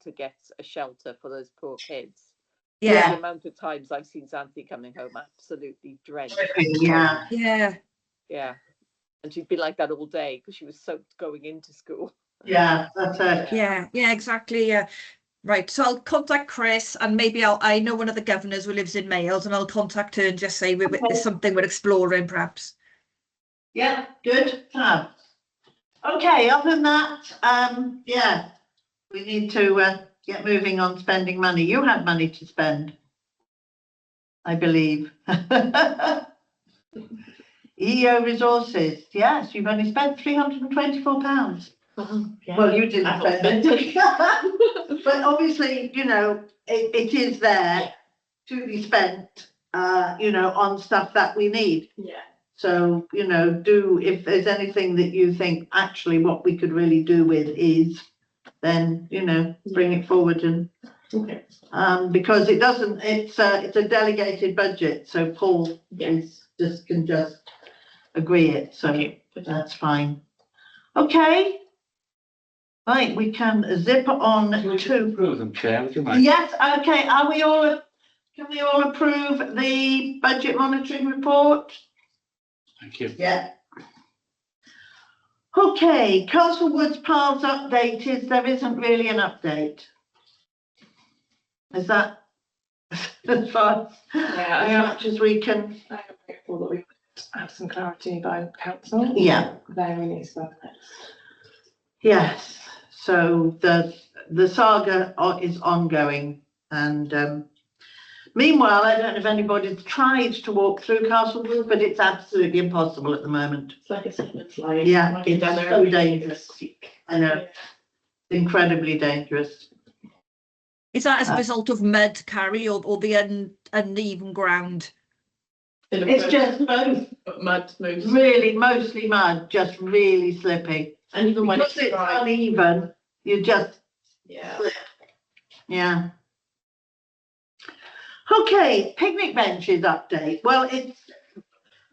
to get a shelter for those poor kids. Yeah. The amount of times I've seen Xanthi coming home absolutely drenched. Yeah. Yeah. Yeah. And she'd be like that all day because she was soaked going into school. Yeah, that's it. Yeah, exactly. Yeah. Right. So I'll contact Chris, and maybe I know one of the governors who lives in Males, and I'll contact her and just say there's something we're exploring, perhaps. Yeah, good. Fab. Okay, other than that, yeah, we need to get moving on spending money. You have money to spend, I believe. EO resources, yes, you've only spent £324. Well, you didn't spend it. But obviously, it is there to be spent, on stuff that we need. Yeah. So, if there's anything that you think actually what we could really do with is, then, bring it forward and, Okay. because it's a delegated budget, so Paul can just agree it, so Okay. that's fine. Okay. Right, we can zip on Can we to, approve them, Chair? Would you mind? yes, okay, can we all approve the budget monitoring report? Thank you. Yeah. Okay, Castlewood's Piles update is there isn't really an update. Is that as far yeah, as much as we can? I am hopeful that we have some clarity by council. Yeah, They release that. yes. So the saga is ongoing, and meanwhile, I don't know if anybody's tried to walk through Castlewood, but it's absolutely impossible at the moment. It's like a segment line. Yeah, I've been it's down there so every dangerous. week. I know, incredibly dangerous. Is that as a result of mud, Carrie, or the uneven ground? It's just both. Mud moves. Really, mostly mud, just really slippy. And even when Because it's it's dry. uneven, you just Yeah. slip. Yeah. Okay, picnic benches update. Well, it's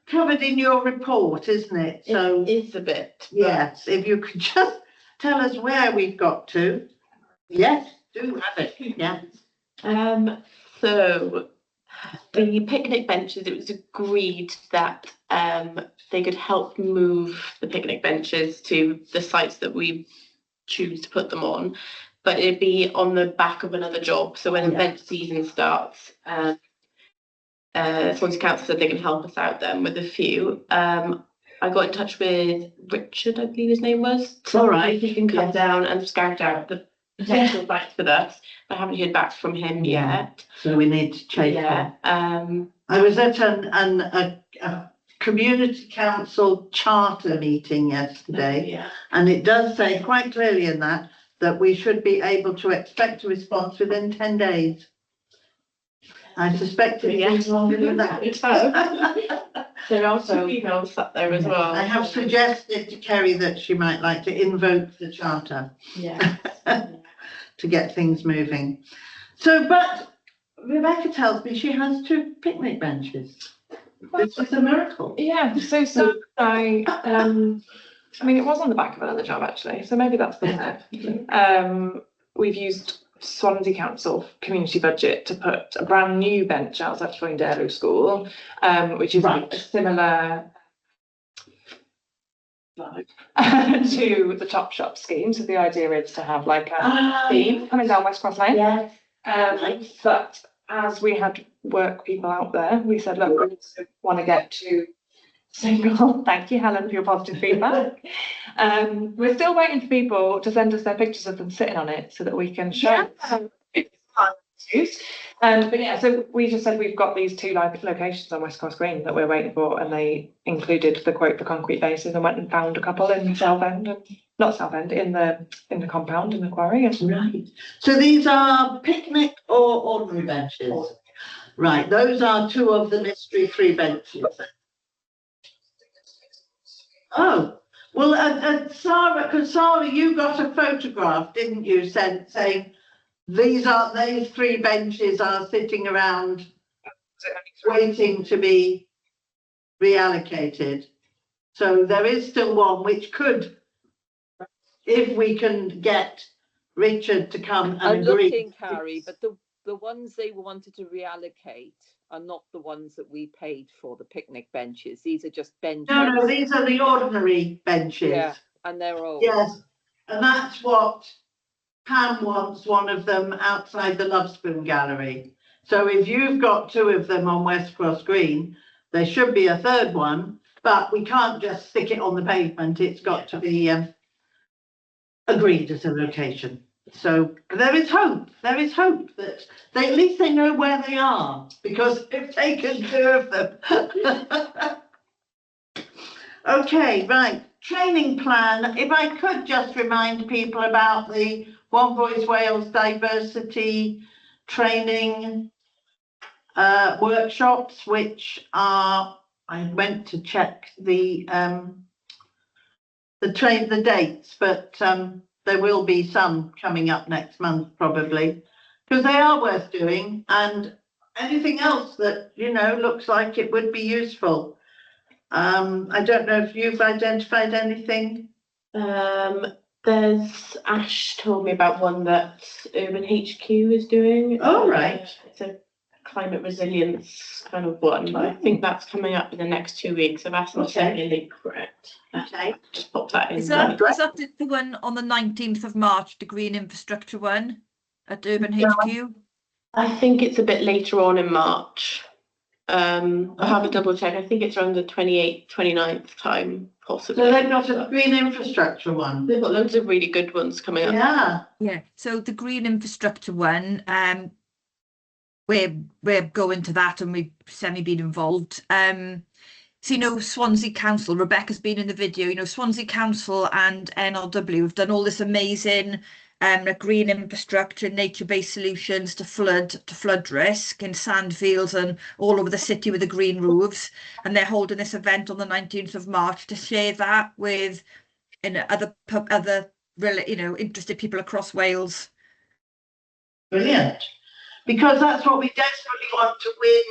covered in your report, isn't it? So, It is a bit. yes, if you could just tell us where we've got to. Yes, do have it, yeah. So the picnic benches, it was agreed that they could help move the picnic benches to the sites that we choose to put them on, but it'd be on the back of another job. So when Yeah. event season starts, Swansea Council said they can help us out then with a few. I got in touch with Richard, I believe his name was. All right, He can come yes. down and scout out the potential sites with us. I haven't heard back from him yet. So we need to chase Yeah. them. I was at a community council charter meeting yesterday. Yeah. And it does say quite clearly in that that we should be able to expect a response within 10 days. I suspect it's longer than that. There are also emails sat there as well. I have suggested to Kerry that she might like to invoke the charter Yeah. to get things moving. So, but Rebecca tells me she has 2 picnic benches. This is a miracle. Yeah, I mean, it was on the back of another job actually, so maybe that's the we've used Swansea Council community budget to put a brand new bench outside Floyndale School, which is Right. a similar to the Top Shop scheme. So the idea is to have like a theme coming down West Cross Lane. Yes. But as we had work people out there, we said, look, we want to get to single. Thank you, Helen, for your positive feedback. We're still waiting for people to send us their pictures of them sitting on it so that we can show. But yeah, so we just said we've got these 2 live locations on West Cross Green that we're waiting for, and they included the quote for concrete bases, and went and found a couple in Southend, and not Southend, in the compound in the quarry. Right. So these are picnic or ordinary benches? Right, those are 2 of the mystery 3 benches. Oh, well, Sarah, because Sarah, you got a photograph, didn't you, saying these 3 benches are sitting around waiting to be reallocated. So there is still one which could, if we can get Richard to come and I'm agree. looking, Carrie, but the ones they wanted to reallocate are not the ones that we paid for, the picnic benches. These are just benches. No, these are the ordinary benches. Yeah, and they're old. Yes, and that's what Pam wants, one of them outside the Love Spoon Gallery. So if you've got 2 of them on West Cross Green, there should be a 3rd one, but we can't just stick it on the pavement. It's got to be agreed as a location. So there is hope that at least they know where they are, because they've taken 2 of them. Okay, right. Training plan. If I could just remind people about the One Voice Wales diversity training workshops, which are, I went to check the dates, but there will be some coming up next month probably, because they are worth doing, and anything else that, you know, looks like it would be useful. I don't know if you've identified anything. There's Ash told me about one that Urban HQ is doing. Oh, right. It's a climate resilience kind of one. I think that's coming up in the next 2 weeks. I've asked them to send me a link for it. Okay. Just pop that in. Is that the one on the 19th of March, the green infrastructure one at Urban HQ? I think it's a bit later on in March. I'll have a double check. I think it's around the 28th, 29th time, possibly. So they've got a green infrastructure one. They've got loads of really good ones coming up. Yeah. Yeah, so the green infrastructure one, we're going to that, and we've been involved. So, you know, Swansea Council, Rebecca's been in the video, you know, Swansea Council and NRW have done all this amazing green infrastructure, nature-based solutions to flood risk in sandfields and all over the city with the green roofs. And they're holding this event on the 19th of March to share that with other you know, interested people across Wales. Brilliant. Because that's what we desperately want, to win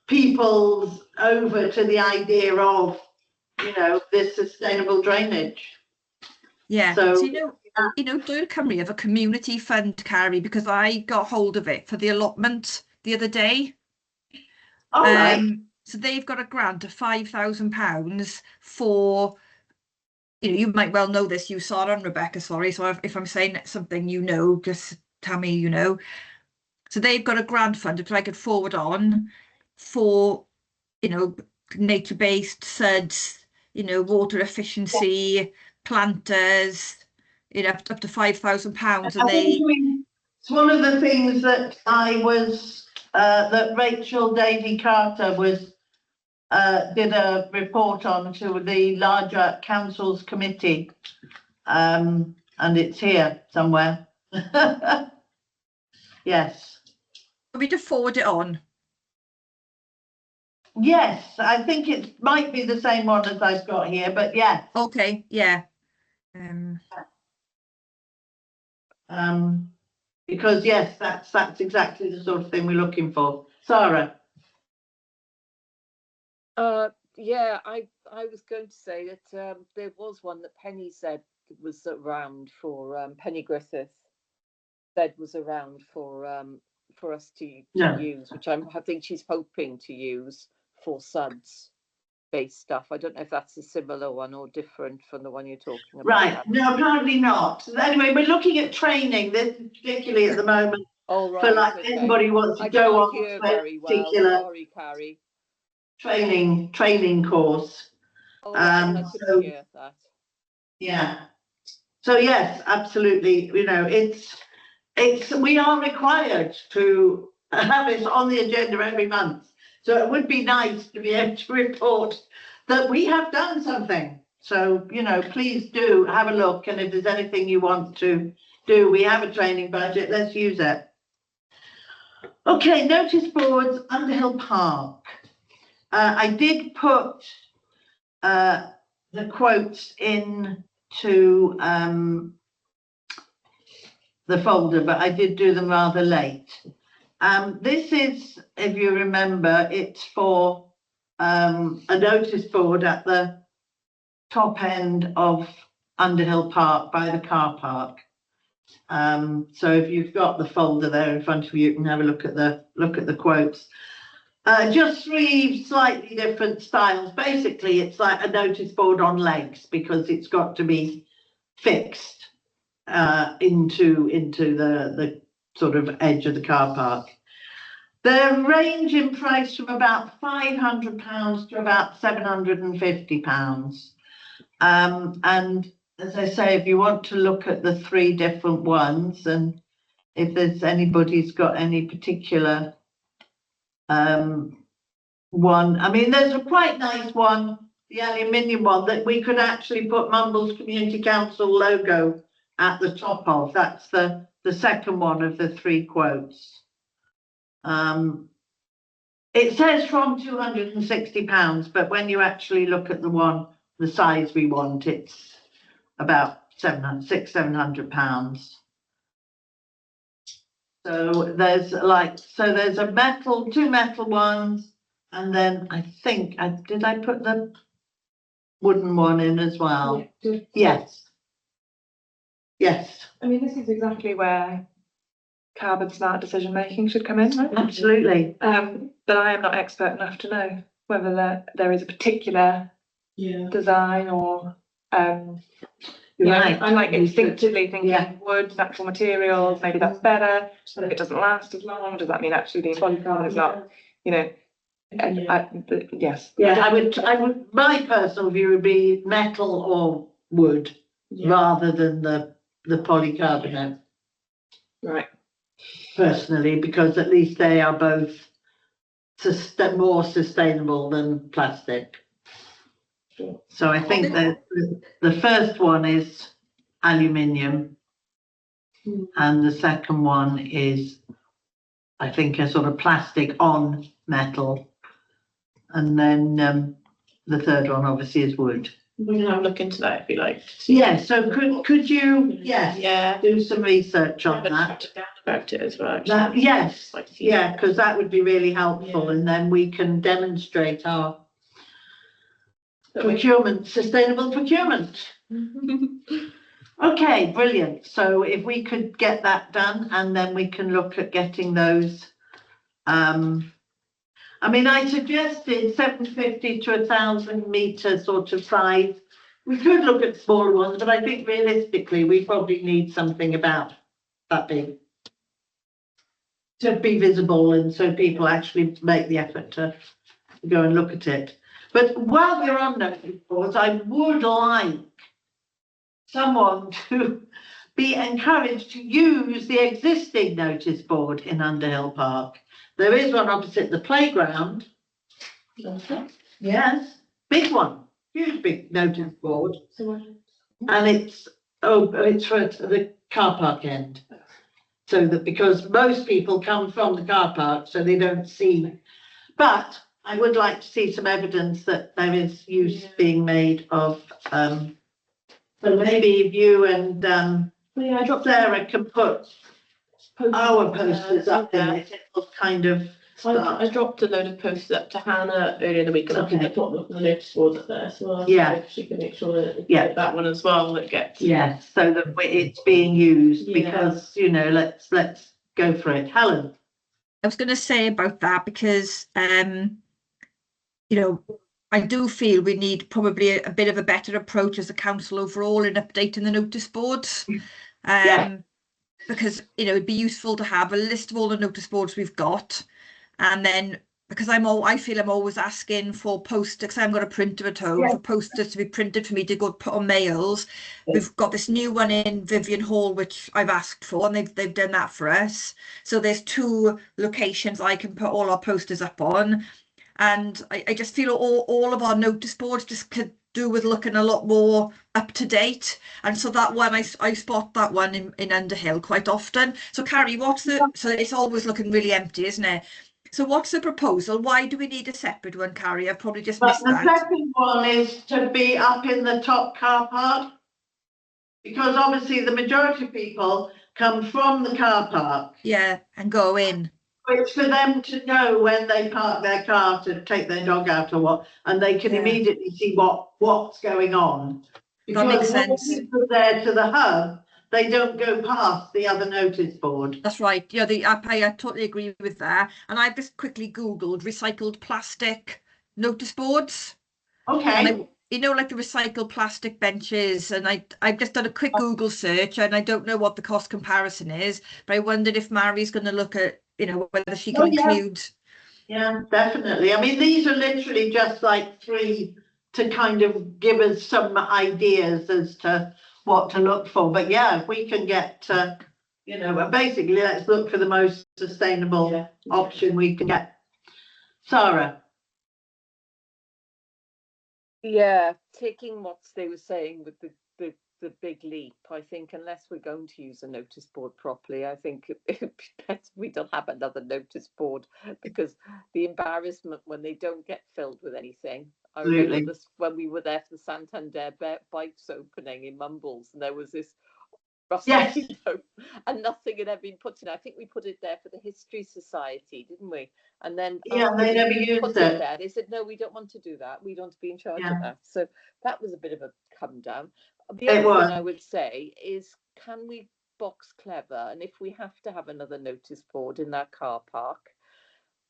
people over to the idea of, you know, this sustainable drainage. Yeah. So, you know, Doyle Cymru have a community fund, Carrie, because I got hold of it for the allotment the other day. all right. So they've got a grant of £5,000 for, you know, you might well know this, you Sarah and Rebecca, sorry. So if I'm saying something, you know, just tell me, you know. So they've got a grant fund which I could forward on for, you know, nature-based suds, you know, water efficiency, planters, you know, up to £5,000, and they. It's one of the things that I was that Rachel Davy Carter was did a report on to the larger councils committee and it's here somewhere. Yes. Want me to forward it on? Yes, I think it might be the same one as I've got here, but yeah. Okay, yeah. Because yes, that's exactly the sort of thing we're looking for. Sarah. Yeah, I was going to say that there was one that Penny said was around for Penny Griffith said was around for us to Yeah. use, which I think she's hoping to use for SUDS based stuff. I don't know if that's a similar one or different from the one you're talking about. Right, no, apparently not. Anyway, we're looking at training, this particularly at the moment, Oh, for right, like okay. anybody who wants to I go can't on hear to a very well. particular Sorry, Carrie. training course. Oh, right, I so- couldn't hear that. Yeah. So yes, absolutely, you know, it's, we are required to have it on the agenda every month. So it would be nice to be able to report that we have done something. So, you know, please do have a look, and if there's anything you want to do, we have a training budget, let's use it. Okay, notice boards, Underhill Park. I did put the quotes into the folder, but I did do them rather late. This is, if you remember, it's for a notice board at the top end of Underhill Park by the car park. So if you've got the folder there in front of you, you can have a look at the quotes. Just 3 slightly different styles. Basically, it's like a notice board on legs because it's got to be fixed into the sort of edge of the car park. They range in price from about £500 to about £750. And as I say, if you want to look at the 3 different ones, and if there's anybody's got any particular one, I mean, there's a quite nice one, the aluminium one, that we could actually put Mumbles Community Council logo at the top of. That's the second one of the 3 quotes. It says from £260, but when you actually look at the size we want, it's about £700. So there's a 2 metal ones, and then I think did I put the wooden one in as well? Yes. Yes, I mean, this is exactly where carbon smart decision making should come in, right? absolutely. But I am not expert enough to know whether there is a particular design or Right. I'm like instinctively thinking Yeah. wood, natural materials, maybe that's better. But if it doesn't last as long, does that mean actually the polycarbonate is not, you know? Yes. Yeah, I would, my personal view would be metal or wood rather than the polycarbonate. Right. Personally, because at least they are both more sustainable than plastic. So I think that the first one is aluminium, and the second one is, I think, a sort of plastic on metal, and then the third one obviously is wood. We can have a look into that if you like. Yeah, so could you, Yeah. do some research on Have a that? chat down about it as well. actually. Yes, Like to see yeah, because that would be really helpful, and then we can demonstrate our procurement, sustainable procurement. Okay, brilliant. So if we could get that done, and then we can look at getting those. I mean, I suggested 750 to 1,000 metre sort of size. We could look at smaller ones, but I think realistically, we probably need something about that big to be visible, and so people actually make the effort to go and look at it. But while we're on notice boards, I would like someone to be encouraged to use the existing notice board in Underhill Park. There is one opposite the playground. Yes, big one, huge big notice board. And it's Oh, it's for the car park end. So that, because most people come from the car park, so they don't see. But I would like to see some evidence that there is use being made of, so maybe if you and, Yeah, I dropped Sarah can put our posters up in there. it, it'll kind of I start. dropped a load of posters up to Hannah earlier in the week, and Okay. I put the notice board up there, so Yeah. she can make sure that Yeah. that one as well that gets. Yes, so that it's being used, Yeah. because, you know, let's go for it. Helen? I was going to say about that because, you know, I do feel we need probably a bit of a better approach as a council overall in updating the notice boards. Yeah. Because, you know, it'd be useful to have a list of all the notice boards we've got. And then, because I feel I'm always asking for posters, because I've got a printer at home, Yeah. for posters to be printed for me to go put on mails. We've got this new one in Vivian Hall, which I've asked for, and they've done that for us. So there's 2 locations I can put all our posters up on. And I just feel all of our notice boards just could do with looking a lot more up to date. And so that one, I spot that one in Underhill quite often. So Carrie, so it's always looking really empty, isn't it? So what's the proposal? Why do we need a separate one, Carrie? I've probably just But missed the that. second one is to be up in the top car park. Because obviously the majority of people come from the car park. Yeah, and go in. It's for them to know when they park their car to take their dog out or what, and they can Yeah. immediately see what's going on. That makes Because when sense. people are there to the hub, they don't go past the other notice board. That's right. Yeah, I totally agree with that. And I've just quickly Googled recycled plastic notice boards. And Okay, you know, like the recycled plastic benches, and I've just done a quick Google search, and I don't know what the cost comparison is, but I wondered if Mary's going to look at, you know, whether she can Oh, yeah. include. yeah, definitely. I mean, these are literally just like 3 to kind of give us some ideas as to what to look for. But yeah, if we can get, you know, basically let's look for the most sustainable option we can get. Sarah? Yeah, taking what they were saying with the big leap, I think unless we're going to use a notice board properly, I think it'd be better we don't have another notice board, because the embarrassment when they don't get filled with anything. I remember Absolutely. this when we were there for the Santander bikes opening in Mumbles, and there was this rusty Yes. note, and nothing had ever been put in. I think we put it there for the History Society, didn't we? And then Yeah, after they we never put used it it. there, they said, no, we don't want to do that. We don't want to be in charge Yeah. of that. So that was a bit of a come down. The It other was. thing I would say is, can we box clever? And if we have to have another notice board in that car park,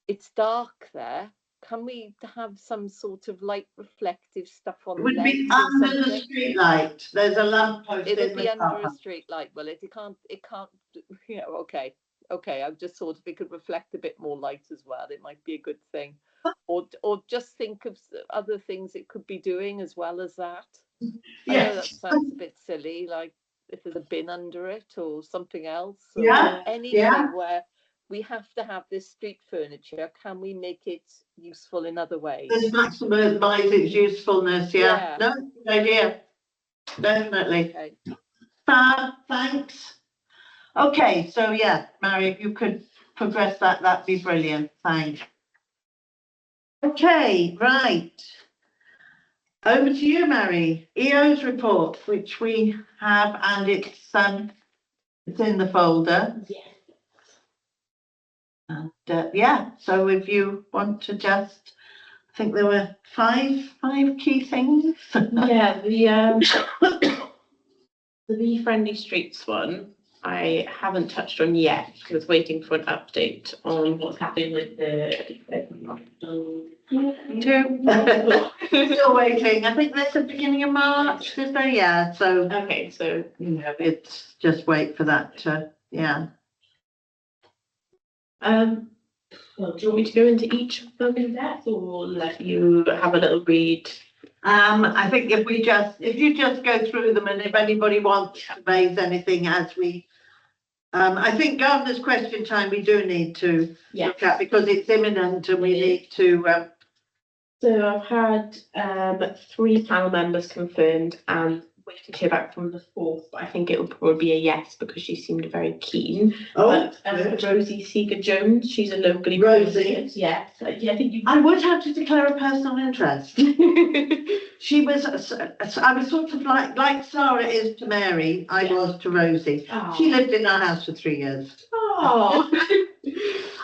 it's dark there. Can we have some sort of light reflective stuff on It the would be legs or under the something? street light. There's a lamp post It'll in be the under car a park. street light. Well, it can't, you know, okay. I just thought if it could reflect a bit more light as well, it might be a good thing. Or just think of other things it could be doing as well as that. I know that Yes. sounds a bit silly, like if there's a bin under it or something else. Or Yeah, anything yeah. where we have to have this street furniture, can we make it useful in other ways? This maximize its usefulness, yeah. Yeah. No, good idea. Definitely. Okay. Fab, thanks. Okay, so yeah, Mary, if you could progress that, that'd be brilliant. Thanks. Okay, right. Over to you, Mary. EO's report, which we have, and it's in the folder. Yeah. And yeah, so if you want to just, I think there were five key things. Yeah, the Be Friendly Streets one, I haven't touched on yet. I was waiting for an update on what's happening with the. Still waiting. I think that's the beginning of March, is there? Yeah, so, Okay, so you know, it's just wait for that to, yeah. well, do you want me to go into each of them in depth, or let you have a little read? I think if you just go through them, and if anybody wants to raise anything as we, I think Gardener's question time we do need to Yeah. look at, because it's imminent and we need to, So I've had 3 panel members confirmed, and waiting to hear back from the 4th, but I think it'll probably be a yes because she seemed very keen. Oh, Rosie Seeger-Jones, she's a locally Rosie? appointed, yes. Yeah, I think you. I would have to declare a personal interest. She was, I was sort of like Sarah is to Mary, I was to Rosie. She lived in our house for 3 years Oh.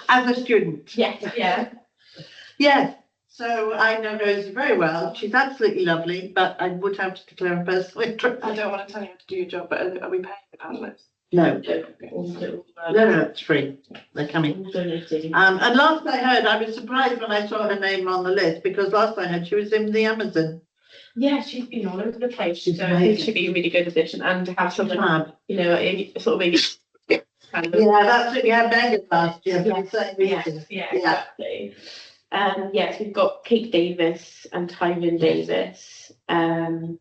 as a student. Yes, yeah. Yes, so I know Rosie very well. She's absolutely lovely, but I would have to declare a personal interest. I don't want to tell you how to do your job, but are we paying the panelists? No, Also, no, it's free. They're coming. donating. And last I heard, I was surprised when I saw her name on the list because last I heard she was in the Amazon. Yeah, she's been all over the place, She's so I think amazing. she'd be a really good addition, and to have someone, Fab. you know, sort of a kind of. Yeah, that's it. We had Megan last year. for the same Yes, reason. yeah, Yeah. exactly. Yes, we've got Kate Davis and Tyron Davis, and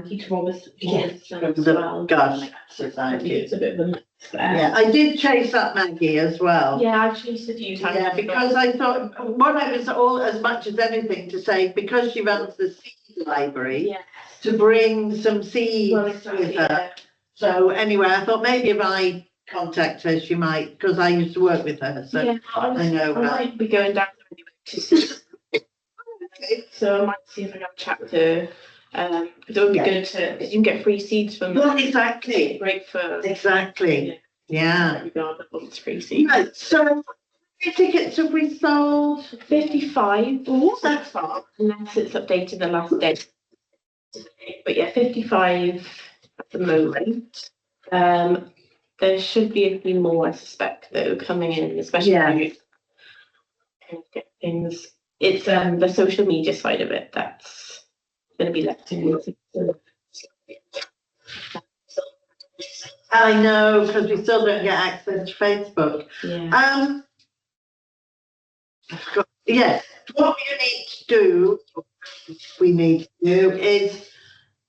Peter Robertson From as the well. Gardening I think Society. it's a bit of a mix there. Yeah, I did chase up Maggie as well. Yeah, I've chased a few times. Yeah, because I thought, what I was all as much as anything to say, because she runs the seed library, Yeah. to bring some seeds Well, with exactly, her. yeah. So anyway, I thought maybe if I contact her, she might, because I used to work with her, so. Yeah, I know I her. might be going down there anyway to see. So I might see if I can have a chat with her. Because it would be Yeah. good to, because you can get free seeds from them. Well, exactly, Great for exactly, yeah. regard of wants free seeds. Right, so how many tickets have we sold? 55. That's far. Unless it's updated the last day. But yeah, 55 at the moment. There should be a few more, I suspect, though, coming in, especially Yeah. if you kind of get things. It's the social media side of it that's going to be left in. I know, because we still don't get access to Facebook. Yeah. Yes, what we need to do is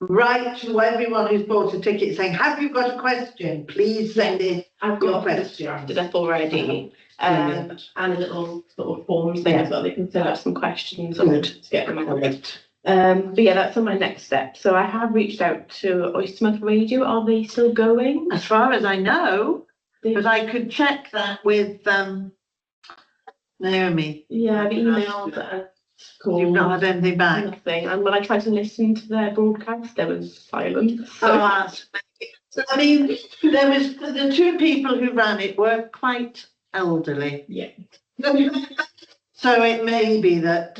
write to everyone who's bought a ticket saying, have you got a question? Please send it. I've Your got this question. drafted up already. And a little sort of forms thing as well. They can fill out some questions Good. to get them out. Correct. But yeah, that's on my next step. So I have reached out to Oystermouth Radio. Are they still going? As far as I know, but I could check that with Naomi. Yeah, I've emailed and You've not called. had anything back. Nothing. And when I tried to listen to their broadcast, there was silence. So So, I mean, there was, the two people who ran it were quite elderly. yeah. So it may be that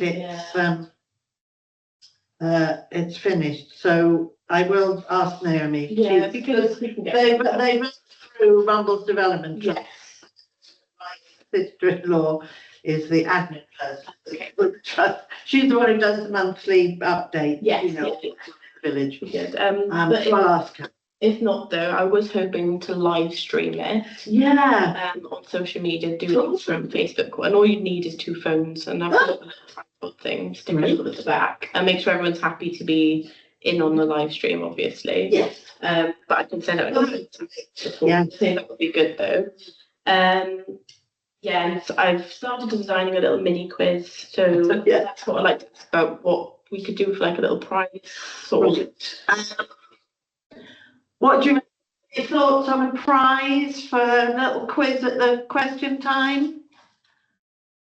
it's finished, so I will ask Naomi. Yeah, She's- because we can get. They went through Rumble's development. Yes. My sister-in-law is the admin person. Okay. She's the one who does the monthly update. Yes, You know, yeah. village. Good. But But I'll ask her. if not, though, I was hoping to live stream it. Yeah. On social media, do it from Facebook, and all you need is 2 phones, and I've got a little tripod thing, stick it over the back, and make sure everyone's happy to be in on the live stream, obviously. Yes. But I can send out a Yeah. say that would be good though. Yeah, and so I've started designing a little mini quiz, so Yeah. that's what I'd like to ask about what we could do for like a little prize sort of. What do you, any thoughts on a prize for a little quiz at the question time?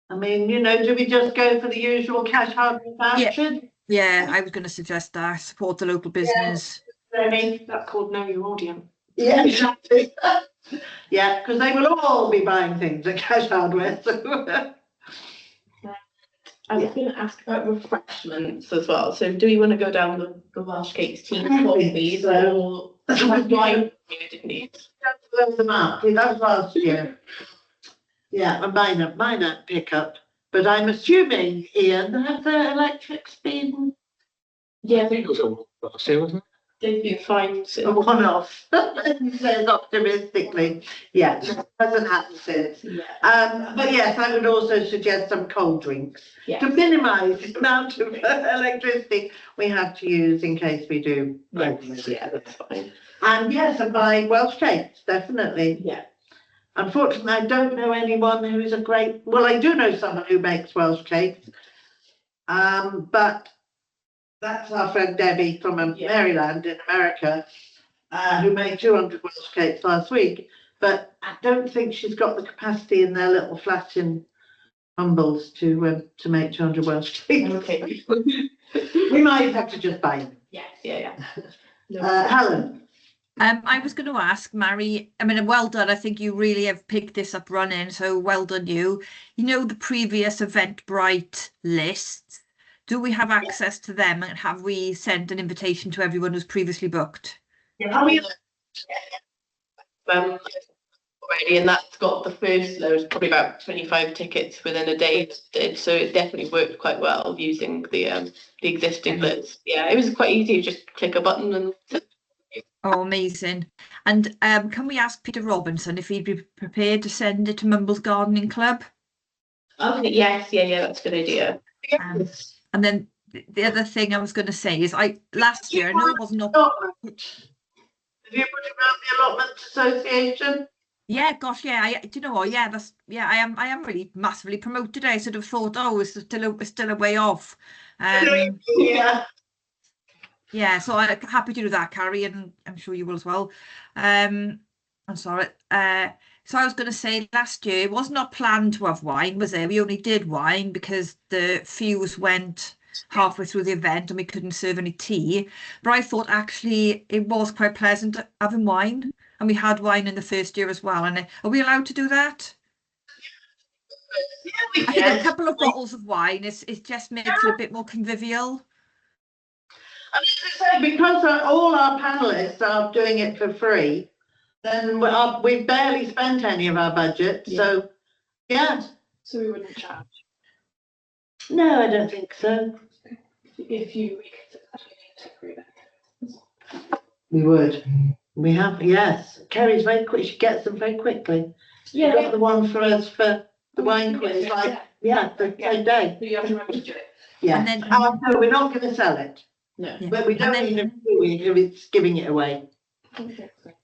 I mean, you know, do we just go for the usual cash hardware voucher? Yeah, I was going to suggest that. Support the local business. Jamie? That's called Know Your Audience. Yeah, exactly. Yeah, because they will all be buying things at Cash Hardware, so. I was going to ask about refreshments as well. So do we want to go down the Welsh Cakes tea coffees or wine? You didn't need. Load them up, that was last year. Yeah, and minor pickup, but I'm assuming, Ian, have the electrics been Yeah, I think it was a last year, wasn't it? they've been fine. a one-off? He says optimistically, yeah, hasn't happened since. Yeah. But yes, I would also suggest some cold drinks Yeah. to minimise the amount of electricity we have to use in case we do. Yes, yeah, that's fine. And yes, and buy Welsh cakes, definitely. Yeah. Unfortunately, I don't know anyone who's a great, well, I do know someone who makes Welsh cakes. But That's our friend Debbie from Maryland in America, who made 200 Welsh cakes last week. But I don't think she's got the capacity in their little flat in Humbles to make 200 Welsh cakes. Okay. We might have to just buy them. Yes, yeah. Helen. I was going to ask Mary, I mean, well done. I think you really have picked this up running, so well done you. You know, the previous Eventbrite lists, do we have access to them, and have we sent an invitation to everyone who's previously booked? Already, and that's got the first load, probably about 25 tickets within a day. So it definitely worked quite well using the existing list. Yeah, it was quite easy. You just click a button and. Oh, amazing. And can we ask Peter Robinson if he'd be prepared to send it to Mumbles Gardening Club? Okay, yes, yeah, that's a good idea. And then the other thing I was going to say is last year, I know it wasn't up. Have you put around the Allotment Association? Yeah, gosh, yeah. Do you know what? Yeah, I am really massively promoted. I sort of thought, oh, it's still a way off. Yeah. Yeah, so I'm happy to do that, Carrie, and I'm sure you will as well. I'm sorry. So I was going to say last year it was not planned to have wine, was it? We only did wine because the fuse went halfway through the event and we couldn't serve any tea. But I thought actually it was quite pleasant having wine, and we had wine in the first year as well. And are we allowed to do that? Yeah, I think a couple of bottles of wine it just makes it a bit more convivial. And as I say, because all our panellists are doing it for free, then we've barely spent any of our budget. Yeah. So, yeah. So we wouldn't charge. No, I don't think so. If you We would. We have, yes. Kerry's very quick. She gets them very quickly. You got the one for us for the wine quiz, the same day. You have to register it. Yeah. And then- No, we're not going to sell it. No. Yeah. But we don't And then- need to do it if it's giving it away.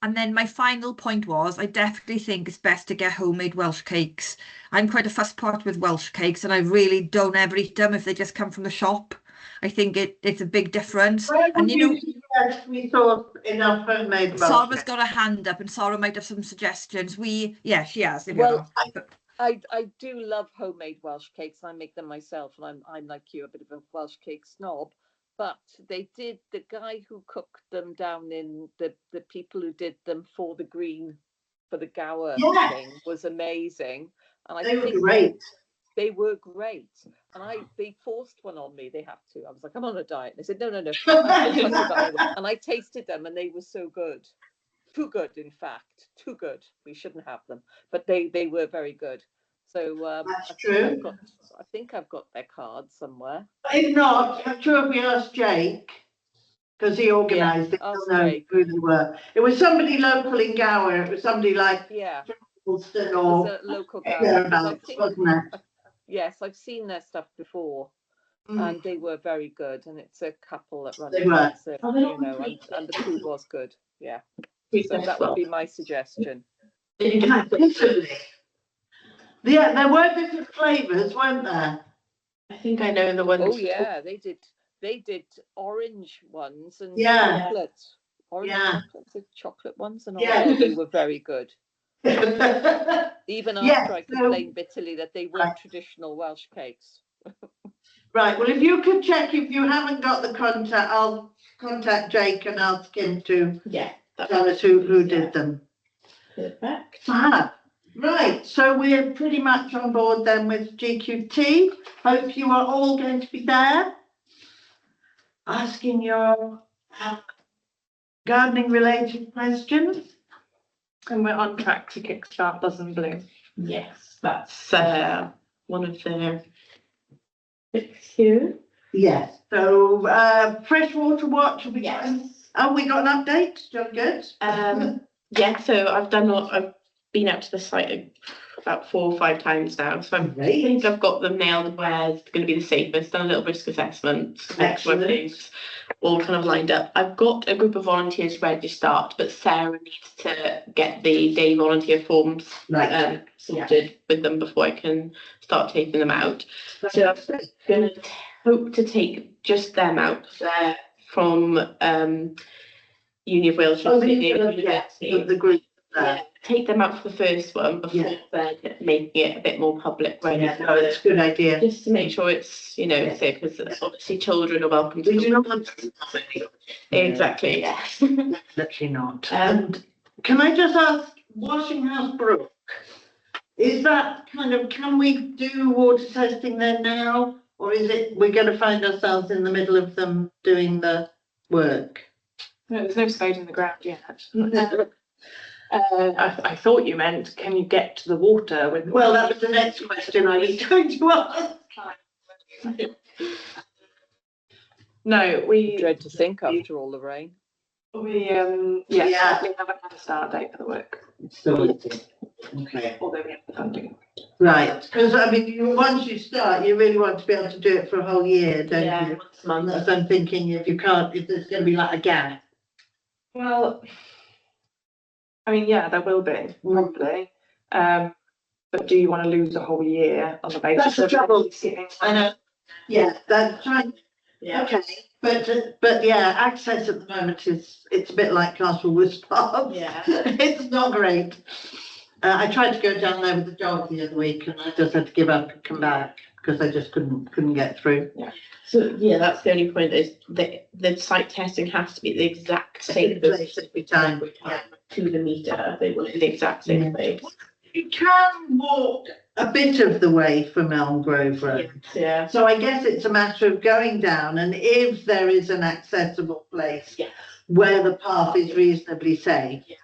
And then my final point was, I definitely think it's best to get homemade Welsh cakes. I'm quite a fuss pot with Welsh cakes, and I really don't ever eat them if they just come from the shop. I think it's a big difference. And you know, Yes, we saw enough homemade. Sarah's got a hand up, and Sarah might have some suggestions. Yeah, she has. There we Well, are. I do love homemade Welsh cakes. I make them myself, and I'm like you, a bit of a Welsh cake snob. But the guy who cooked them down in the people who did them for the Gower thing was amazing. And They were great. They were great. And they forced one on me. They have to. I was like, I'm on a diet. They said, no. And I tasted them and they were so good. Too good, in fact. Too good. We shouldn't have them. But they were very good. So That's true. I think I've got their cards somewhere. If not, I'm sure if we asked Jake, because he organised it, ask he'll know Jake. who they were. It was somebody local in Gower. It was somebody like Yeah, Alston it or was a local guy. thereabouts, wasn't it? Yes, I've seen their stuff before, and they were very good. And it's a couple that run They it, were. so, Are they you all know, free? and the food was good. Yeah, Free so that would be my suggestion. Possibly. Yeah, there were different flavours, weren't there? I think I know the ones. Oh yeah, they did orange ones and Yeah. chocolate. Orange Yeah. chocolate ones and Yeah. all. They were very good. Even Yeah, after I so- complained bitterly that they weren't Right. traditional Welsh cakes. Right, well, if you could check if you haven't got the contact, I'll contact Jake and ask him to Yeah. tell us who did them. Perfect. Ah, right, so we're pretty much on board then with GQT. Hope you are all going to be there. Asking your gardening related questions. And we're on track to kickstart Buzz and Bloom. Yes, that's one of their bits here. Yes, so Freshwater Watch will be Yes. going. Oh, we got an update, John, good. Yeah, so I've been out to the site about 4 or 5 times now, so I Great. think I've got them nailed where it's going to be the safest, done a little risk assessment, Excellent. things all kind of lined up. I've got a group of volunteers ready to start, but Sarah needs to get the day volunteer forms sorted with them before I can start taking them out. So I'm going to hope to take just them out there from Uni of Wales. Oh, University. the group Yeah, there. take them out for the first one before then making it a bit more public ready. Yeah, no, it's a good idea. Just to make sure it's, you know, safe, because obviously children are welcome to. We do not want to. Exactly, yes. Definitely not. And can I just ask, Washing House Brook, is that kind of, can we do water testing there now? Or is it, we're going to find ourselves in the middle of them doing the work? No, there's no spade in the ground yet. I thought you meant, can you get to the water with? Well, that was the next question I was going to ask. No, we Dread to think after all the rain. we Yeah. we haven't had a start date for the work, Okay. although we have the funding. Right, because I mean, once you start, you really want to be able to do it for a whole year, don't Yeah, you? once a month. That's what I'm thinking, if you can't, if there's going to be like a gap. Well, I mean, yeah, there will be probably. But do you want to lose a whole year on the basis That's the of trouble. skipping? I know. Yeah, that's right. Yeah. Okay, but yeah, access at the moment it's a bit like Castlewood Park. Yeah. It's not great. I tried to go down there with the dog the other week and I just had to give up and come back because I just couldn't get through. So, yeah, that's the only point, is the site testing has to be the exact same Place every time. to the meter. They want it in the exact same Yeah. place. You can walk a bit of the way from Elm Grove Road. Yeah. So I guess it's a matter of going down, and if there is an accessible place Yeah. where the path is reasonably safe. Yeah.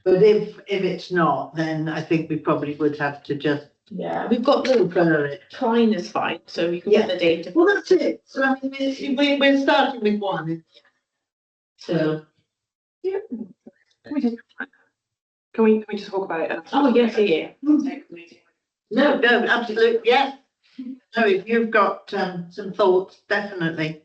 But if it's not, then I think we probably would have to just Yeah, we've got the defer it. Trine is fine, so you can get the data. Well, that's it. So I mean, we're starting with one. So, Can we just talk about it? Oh, yes, yeah. no, absolutely, yes. No, if you've got some thoughts, definitely.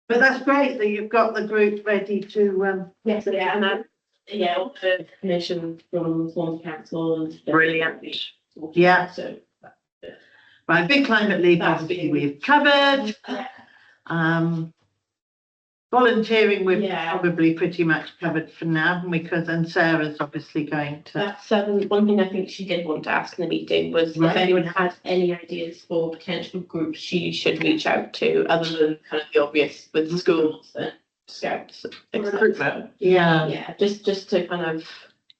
But that's great that you've got the group ready to, Yes, yeah, and yeah, all the permission from Swansea Council and. Brilliant. Yeah. So. right, big climate leave, That's obviously been- we've covered. Volunteering, we've Yeah. probably pretty much covered for now, haven't we? Because then Sarah's obviously going to. That's one thing I think she did want to ask in the meeting was Right. if anyone had any ideas for potential groups she should reach out to, other than kind of the obvious with schools and scouts. Recruitment. Yeah. Yeah, just to kind of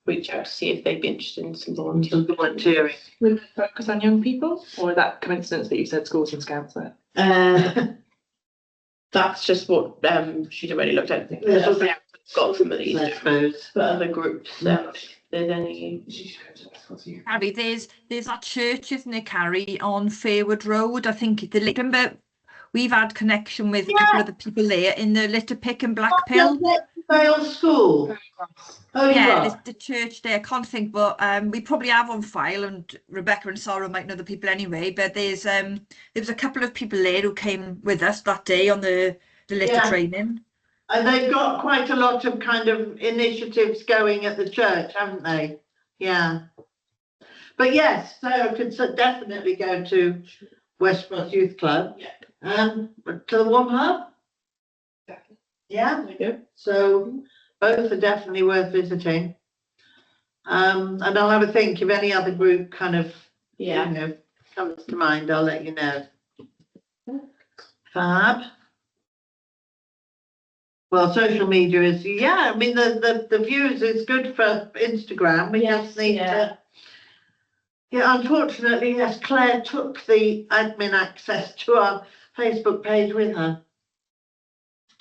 reach out to see if they'd be interested in some volunteers. Some volunteering. With focus on young people, or is that coincidence that you said schools and scouts there? That's just what she'd already looked at. Yeah. Got some of these, I suppose. but other groups, if there's any. Carrie, there's that church, isn't there, Carrie, on Fairwood Road? I think remember we've had connection with a couple of the people there in the Litter Pick and Blackpill. Vale School. Oh, Yeah, yeah. there's the church there. I can't think, but we probably have on file, and Rebecca and Sarah might know the people anyway. But there was a couple of people there who came with us that day on the litter Yeah. training. And they've got quite a lot of kind of initiatives going at the church, haven't they? Yeah. But yes, Sarah could definitely go to West Cross Youth Club. Yeah. To the Warm Hub. Yeah. There we go. So both are definitely worth visiting. And I'll have a think if any other group kind of, Yeah. you know, comes to mind, I'll let you know. Fab. Well, social media is, yeah, I mean, the views is good for Instagram. We Yes, just need yeah. to. Yeah, unfortunately, yes, Claire took the admin access to our Facebook page with her.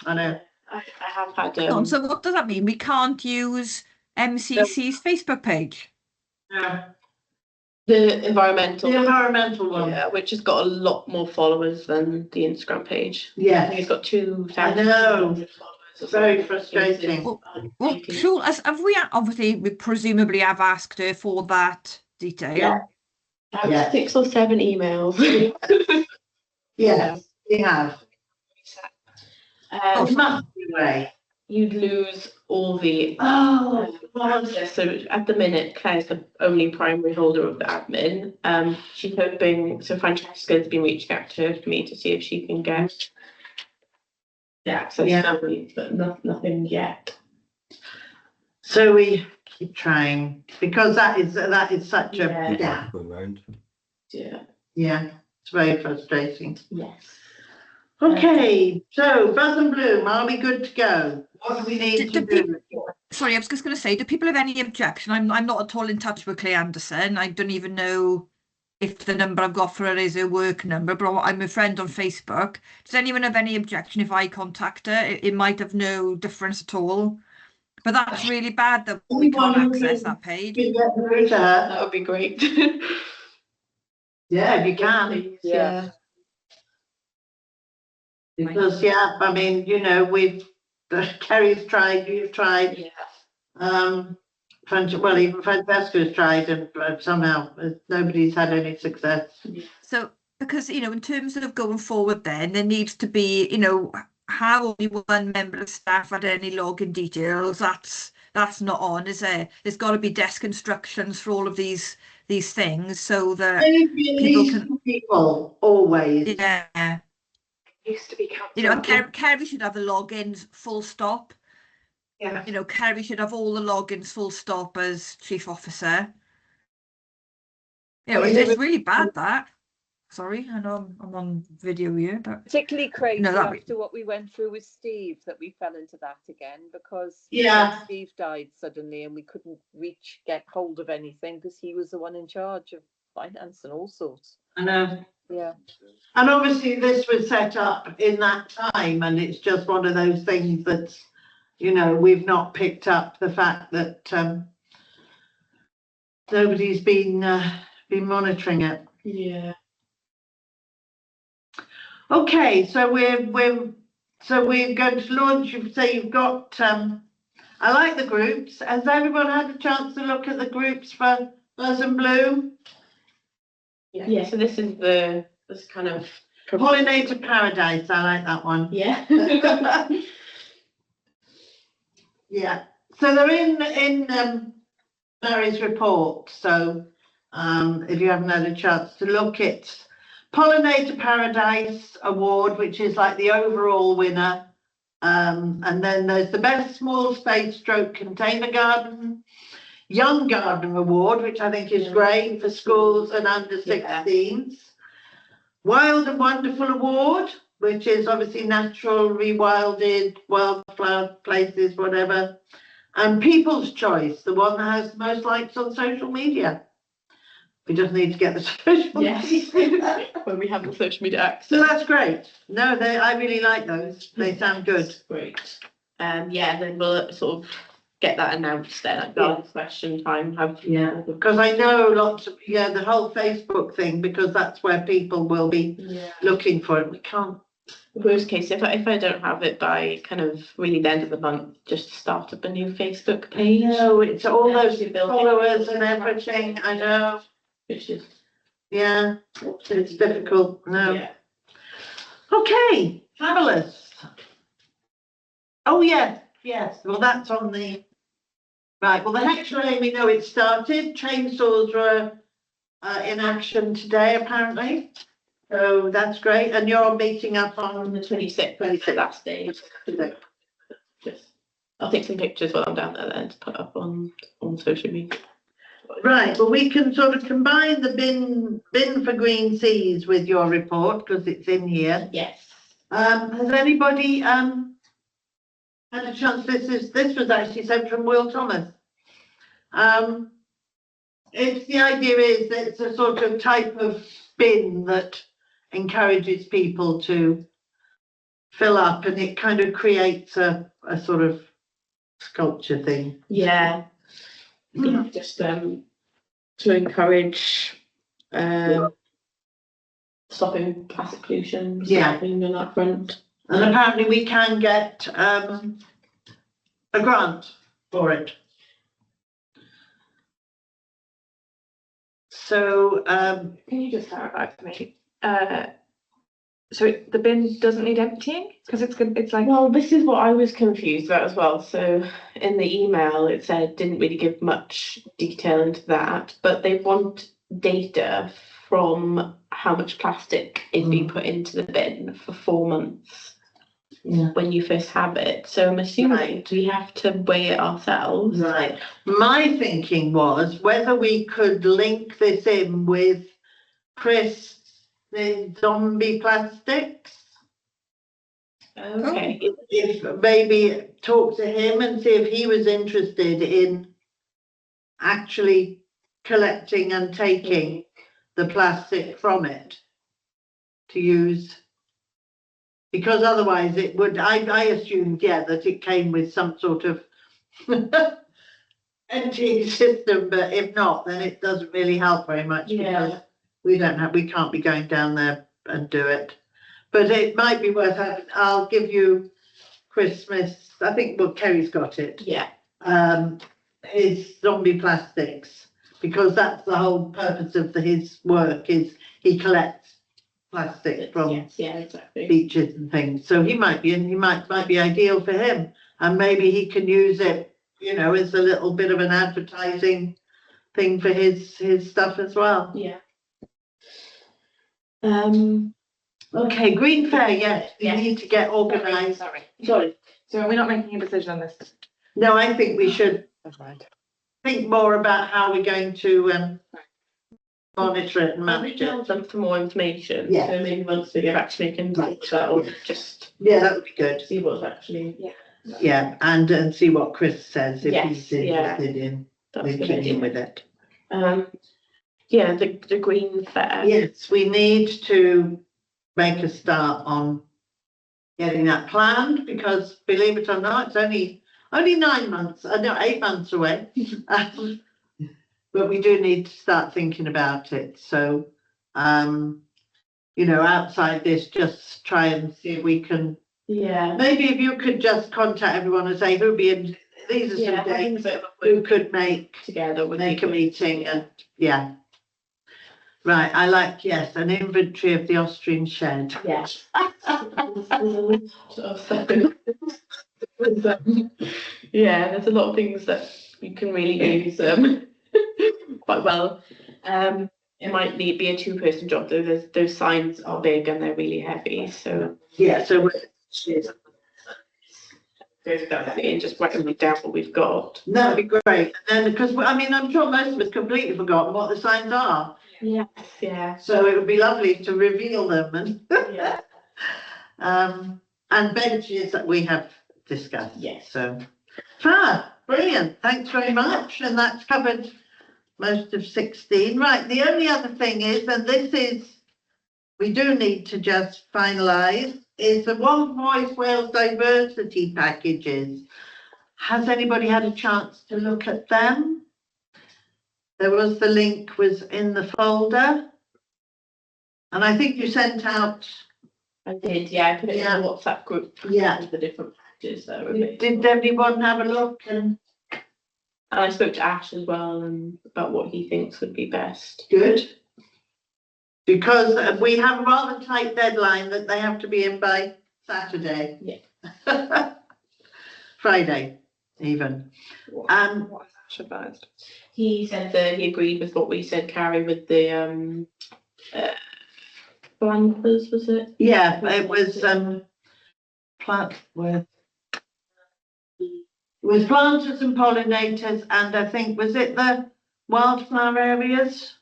I know. I have had So what does that mean? We can't use MCC's Facebook page? Yeah. the environmental. The environmental one. Yeah, which has got a lot more followers than the Instagram page. I think Yes. it's got 2,000 I know. followers. or Very something. frustrating. Well, sure, have we obviously we presumably have asked her for that detail. Yeah. About Yeah. 6 or 7 emails. Yes, we have. Um, It must be way. you'd lose all the Oh, so at the minute, Claire's the only primary holder of the admin. She's hoping, so Francesca's been reaching out to me to see if she can get the access Yeah. to me, but nothing yet. so we keep trying, because that is such a, Yeah. yeah, it's very frustrating. Yes. Okay, so Buzz and Bloom, are we good to go? What do we need to do? Sorry, I was just going to say, do people have any objection? I'm not at all in touch with Claire Anderson. I don't even know if the number I've got for her is her work number, but I'm a friend on Facebook. Does anyone have any objection if I contact her? It might have no difference at all. But that's really bad that we can't access that page. We get through to her. That would be great. Yeah, if you can. Yeah. Because, yeah, I mean, you know, Kerry's tried, you've tried, Yeah. well, even Francesca's tried, and somehow nobody's had any success. So, because, you know, in terms of going forward then, there needs to be, you know, how only one member of staff had any login details, that's not on, is there? There's got to be desk instructions for all of these things so that People always. yeah, Used to be you know, and council. Kerry should have the logins full stop. Yeah. You know, Kerry should have all the logins full stop as chief officer. You know, it's really bad that. Sorry, I know I'm on video here, but Particularly crazy No, that- after what we went through with Steve, that we fell into that again, because Yeah. Steve died suddenly and we couldn't get hold of anything because he was the one in charge of finance and all sorts. I know. Yeah. And obviously this was set up in that time, and it's just one of those things that's, you know, we've not picked up the fact that nobody's been monitoring it. Yeah. Okay, so we're going to launch. You say you've got. I like the groups. Has everyone had a chance to look at the groups for Buzz and Bloom? Yeah. So this is this kind of Pollinator Paradise. I like that one. Yeah. Yeah. So they're in Mary's report. So if you haven't had a chance to look, it's Pollinator Paradise Award, which is like the overall winner. And then there's the Best Small Space Stroke Container Garden, Young Gardener Award, which I think is great for schools and under 16s. Wild and Wonderful Award, which is obviously natural, rewilded, wildflower places, whatever. And People's Choice, the one that has the most likes on social media. We just need to get the social media. When we have the social media access. So that's great. No, I really like those. They sound good. Great. Yeah, then we'll sort of get that announced then at the question time. Because I know lots of, the whole Facebook thing, because that's where people will be looking for it. We can't. Worst case, if I don't have it by kind of really the end of the month, just start up a new Facebook page. No, it's all those You build it. followers and everything. I know. Which is It's difficult. No. Yeah. Okay, fabulous. Oh, yes. Well, that's on the, right. Well, the Hector we know it started. Chainsaws were in action today, apparently. So that's great. And you're meeting up on on the 26th, last day. Just, I'll take some pictures while I'm down there then to put up on social media. Right, well, we can sort of combine the bin for Green Seas with your report, because it's in here. Yes. Has anybody had a chance? This was actually sent from Will Thomas. It's the idea is that it's a sort of type of bin that encourages people to fill up, and it kind of creates a sort of sculpture thing. Yeah. Just to encourage stopping plastic pollution, stopping on that front. And apparently we can get a grant for it. So can you just clarify for me? the bin doesn't need emptying? Because it's like, Well, this is what I was confused about as well. So in the email, it said didn't really give much detail into that, but they want data from how much plastic is being put into the bin for 4 months Yeah. when you first have it. So I'm assuming Right. we have to weigh it ourselves. Right. My thinking was whether we could link this in with Chris, the zombie plastics. Okay. If maybe talk to him and see if he was interested in actually collecting and taking the plastic from it to use. Because otherwise it would, I assumed, yeah, that it came with some sort of emptying system, but if not, then it doesn't really help very much because we can't be going down there and do it. But it might be worth having, I'll give you Christmas, I think, well, Kerry's got it. Yeah. His zombie plastics, because that's the whole purpose of his work is he collects plastic from Yes, yeah, exactly. beaches and things. So he might be ideal for him, and maybe he can use it, you know, as a little bit of an advertising thing for his stuff as well. Yeah. Okay, Green Fair, yes, we Yes. need to get organised. Sorry. so are we not making a decision on this? No, I think we should Never mind. think more about how we're going to monitor it and I'll manage reach out it. to them for more information. Yeah. So maybe once we get actually can talk that or just Yeah, that would be good. see what's actually. Yeah, and see what Chris says if he's Yes, yeah. interested in That's a good linking in idea. with it. Yeah, the Green Fair. Yes, we need to make a start on getting that planned because believe it or not, it's only 9 months, no, 8 months away. But we do need to start thinking about it. So, you know, outside this, just try and see if we can, Yeah. maybe if you could just contact everyone and say who'd be in, these are some having a dates, bit of a who work could make together would a be good. meeting and, yeah. Right, I like, yes, an inventory of the Austrian shed. Yes. Yeah, there's a lot of things that you can really use quite well. It might be a 2-person job though. Those signs are big and they're really heavy, so Yeah, so and just writing down what we've got. that'd be great. And then, because, I mean, I'm sure most of us completely forgotten what the signs are. Yes, yeah. So it would be lovely to reveal them and, Yeah. and benches that we have discussed. Yes. So, brilliant. Thanks very much. And that's covered most of 16. Right, the only other thing is, and this is, we do need to just finalise, is the One Voice Wales diversity packages. Has anybody had a chance to look at them? There was the link was in the folder. And I think you sent out, I did, yeah. I put it in Yeah. the WhatsApp group. Yeah. With the different packages that were available. did everyone have a look? And And I spoke to Ash as well and about what he thinks would be best. good. Because we have a rather tight deadline that they have to be in by Saturday. Yeah. Friday, even. What has Ash advised? He said that he agreed with what we said, Carrie, with the Blanders, was it? Yeah, it was plant with. It was planters and pollinators, and I think was it the wildflower areas?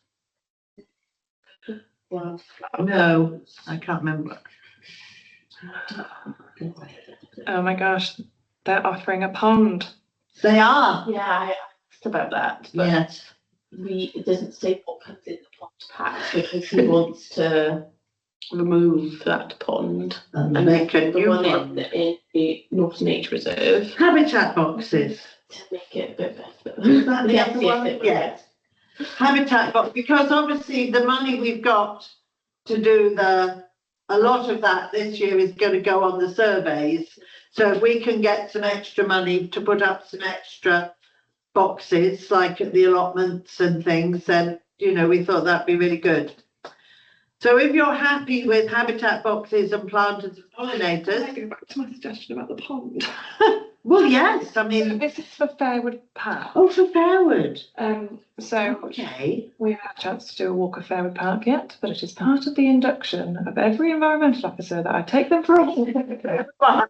No, I can't remember. Oh my gosh, they're offering a pond. They are. Yeah, I asked about that, but Yes. it doesn't say what comes in the pond pack because he wants to remove that pond And and make a the new one one. in the North Nature Reserve Habitat boxes. to make it a bit better. Is that the Yes, other yes, one? it was, Yes. Habitat box, because obviously the money we've got to do a lot of that this year is going to go on the surveys. So if we can get some extra money to put up some extra boxes, like at the allotments and things, then, you know, we thought that'd be really good. So if you're happy with habitat boxes and planters and pollinators, Go back to my suggestion about the pond. well, yes, I mean, This is for Fairwood Park. oh, for Fairwood. So Okay. we haven't had a chance to do a walk of Fairwood Park yet, but it is part of the induction of every environmental officer that I take them for a walk.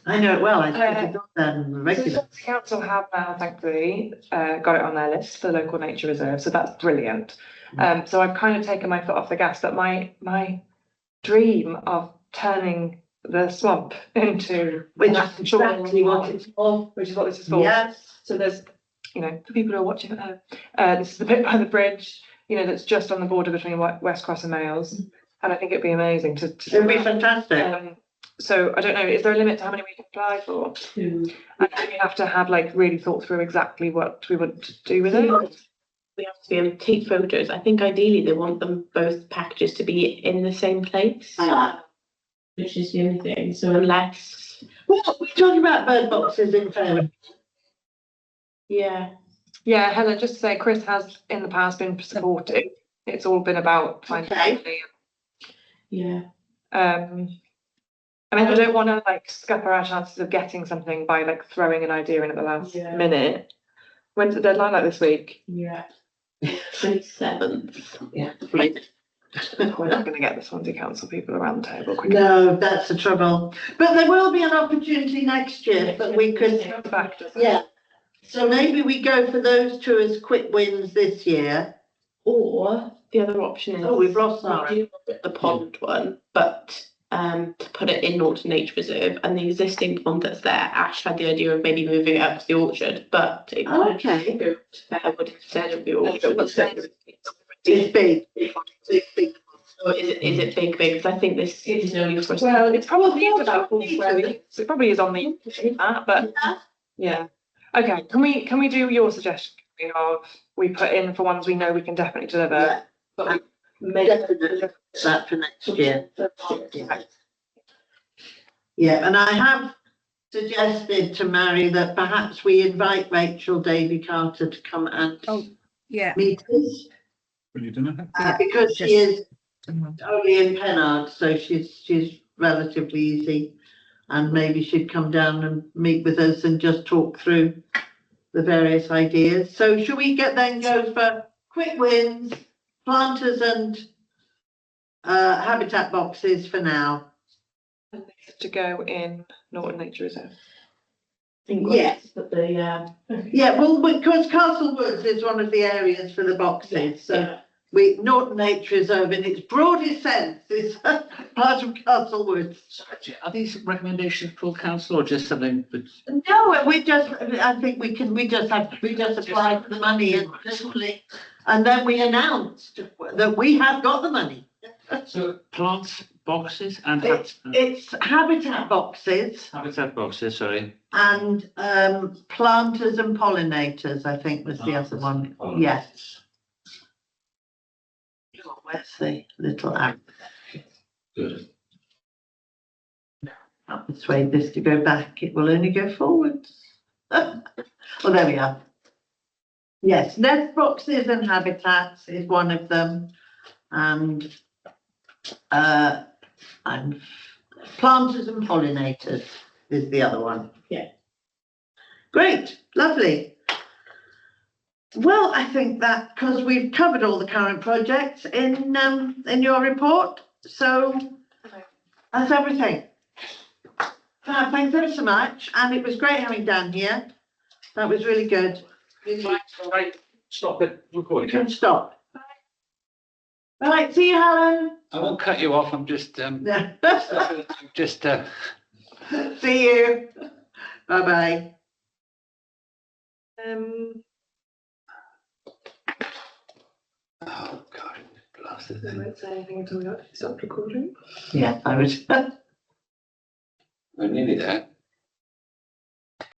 I know it well. I Uh, think it's So regular. the council have now thankfully got it on their list for local nature reserve, so that's brilliant. So I've kind of taken my foot off the gas, but my dream of turning the swamp into Which is natural exactly what it's for. which is what this is for. Yes. So there's, you know, for people who are watching at home, this is the bit by the bridge, you know, that's just on the border between West Cross and Males. And I think it'd be amazing to It'd be fantastic. so I don't know, is there a limit to how many we can apply for? And do we have to have like really thought through exactly what we want to do with it? We have to be able to take photos. I think ideally they want them both packages to be in the same place. Which is the only thing. So unless, Well, we're talking about bird boxes in Fairwood. yeah, Yeah, Helen, just to say, Chris has in the past been supportive. It's all been about finding Okay. money. yeah. I mean, I don't want to like scupper our chances of getting something by like throwing an idea in at the last Yeah. minute. When's the deadline, like this week? Yeah. 27th. Yeah. We're not going to get the Swansea Council people around the table quickly. No, that's the trouble. But there will be an opportunity next year that we could, Back, yeah. So maybe we go for those two as quick wins this year. Or the other option is. Oh, we've lost we Sarah. do look at the pond one, but to put it in Norton Nature Reserve, and the existing pond that's there, Ash had the idea of maybe moving it up to the orchard, but it might Okay. go to Fairwood instead of the orchard. what's So that? It's big. It's big. or is it big? Because I think this is only for. Well, it's probably Well, about probably 4 so. so it probably is on the that, but yeah. Okay, can we do your suggestion of we put in for ones we know we can definitely deliver? Yeah. But Definitely that for next year. Yeah. Yeah, and I have suggested to Mary that perhaps we invite Rachel Davy Carter to come and Oh, yeah. meet us. Will you do that? Because she is only in Pennard, so she's relatively easy. And maybe she'd come down and meet with us and just talk through the various ideas. So should we go for quick wins, planters and habitat boxes for now? to go in Norton Nature Reserve. Yes. But the Yeah, well, because Castle Woods is one of the areas for the boxes, so Norton Nature Reserve in its broadest sense is part of Castle Woods. Are these recommendations for council or just something that? No, I think we just applied for the money and then we announced that we have got the money. So plants, boxes and It's habitat boxes habitat boxes, sorry. and planters and pollinators, I think was the other one. Yes. Oh, where's the little app? Good. I'll persuade this to go back. It will only go forwards. Well, there we are. Yes, nest boxes and habitats is one of them, and planters and pollinators is the other one. Yeah. Great, lovely. Well, I think that because we've covered all the current projects in your report, so that's everything. Thanks ever so much, and it was great having Dan here. That was really good. Right, stop it, You recording. can stop. All right, see you, Helen. I won't cut you off, I'm just just See you. Bye-bye. oh god, blasted I thing. won't say anything until we got stopped recording. Yeah, I was. I'm nearly there.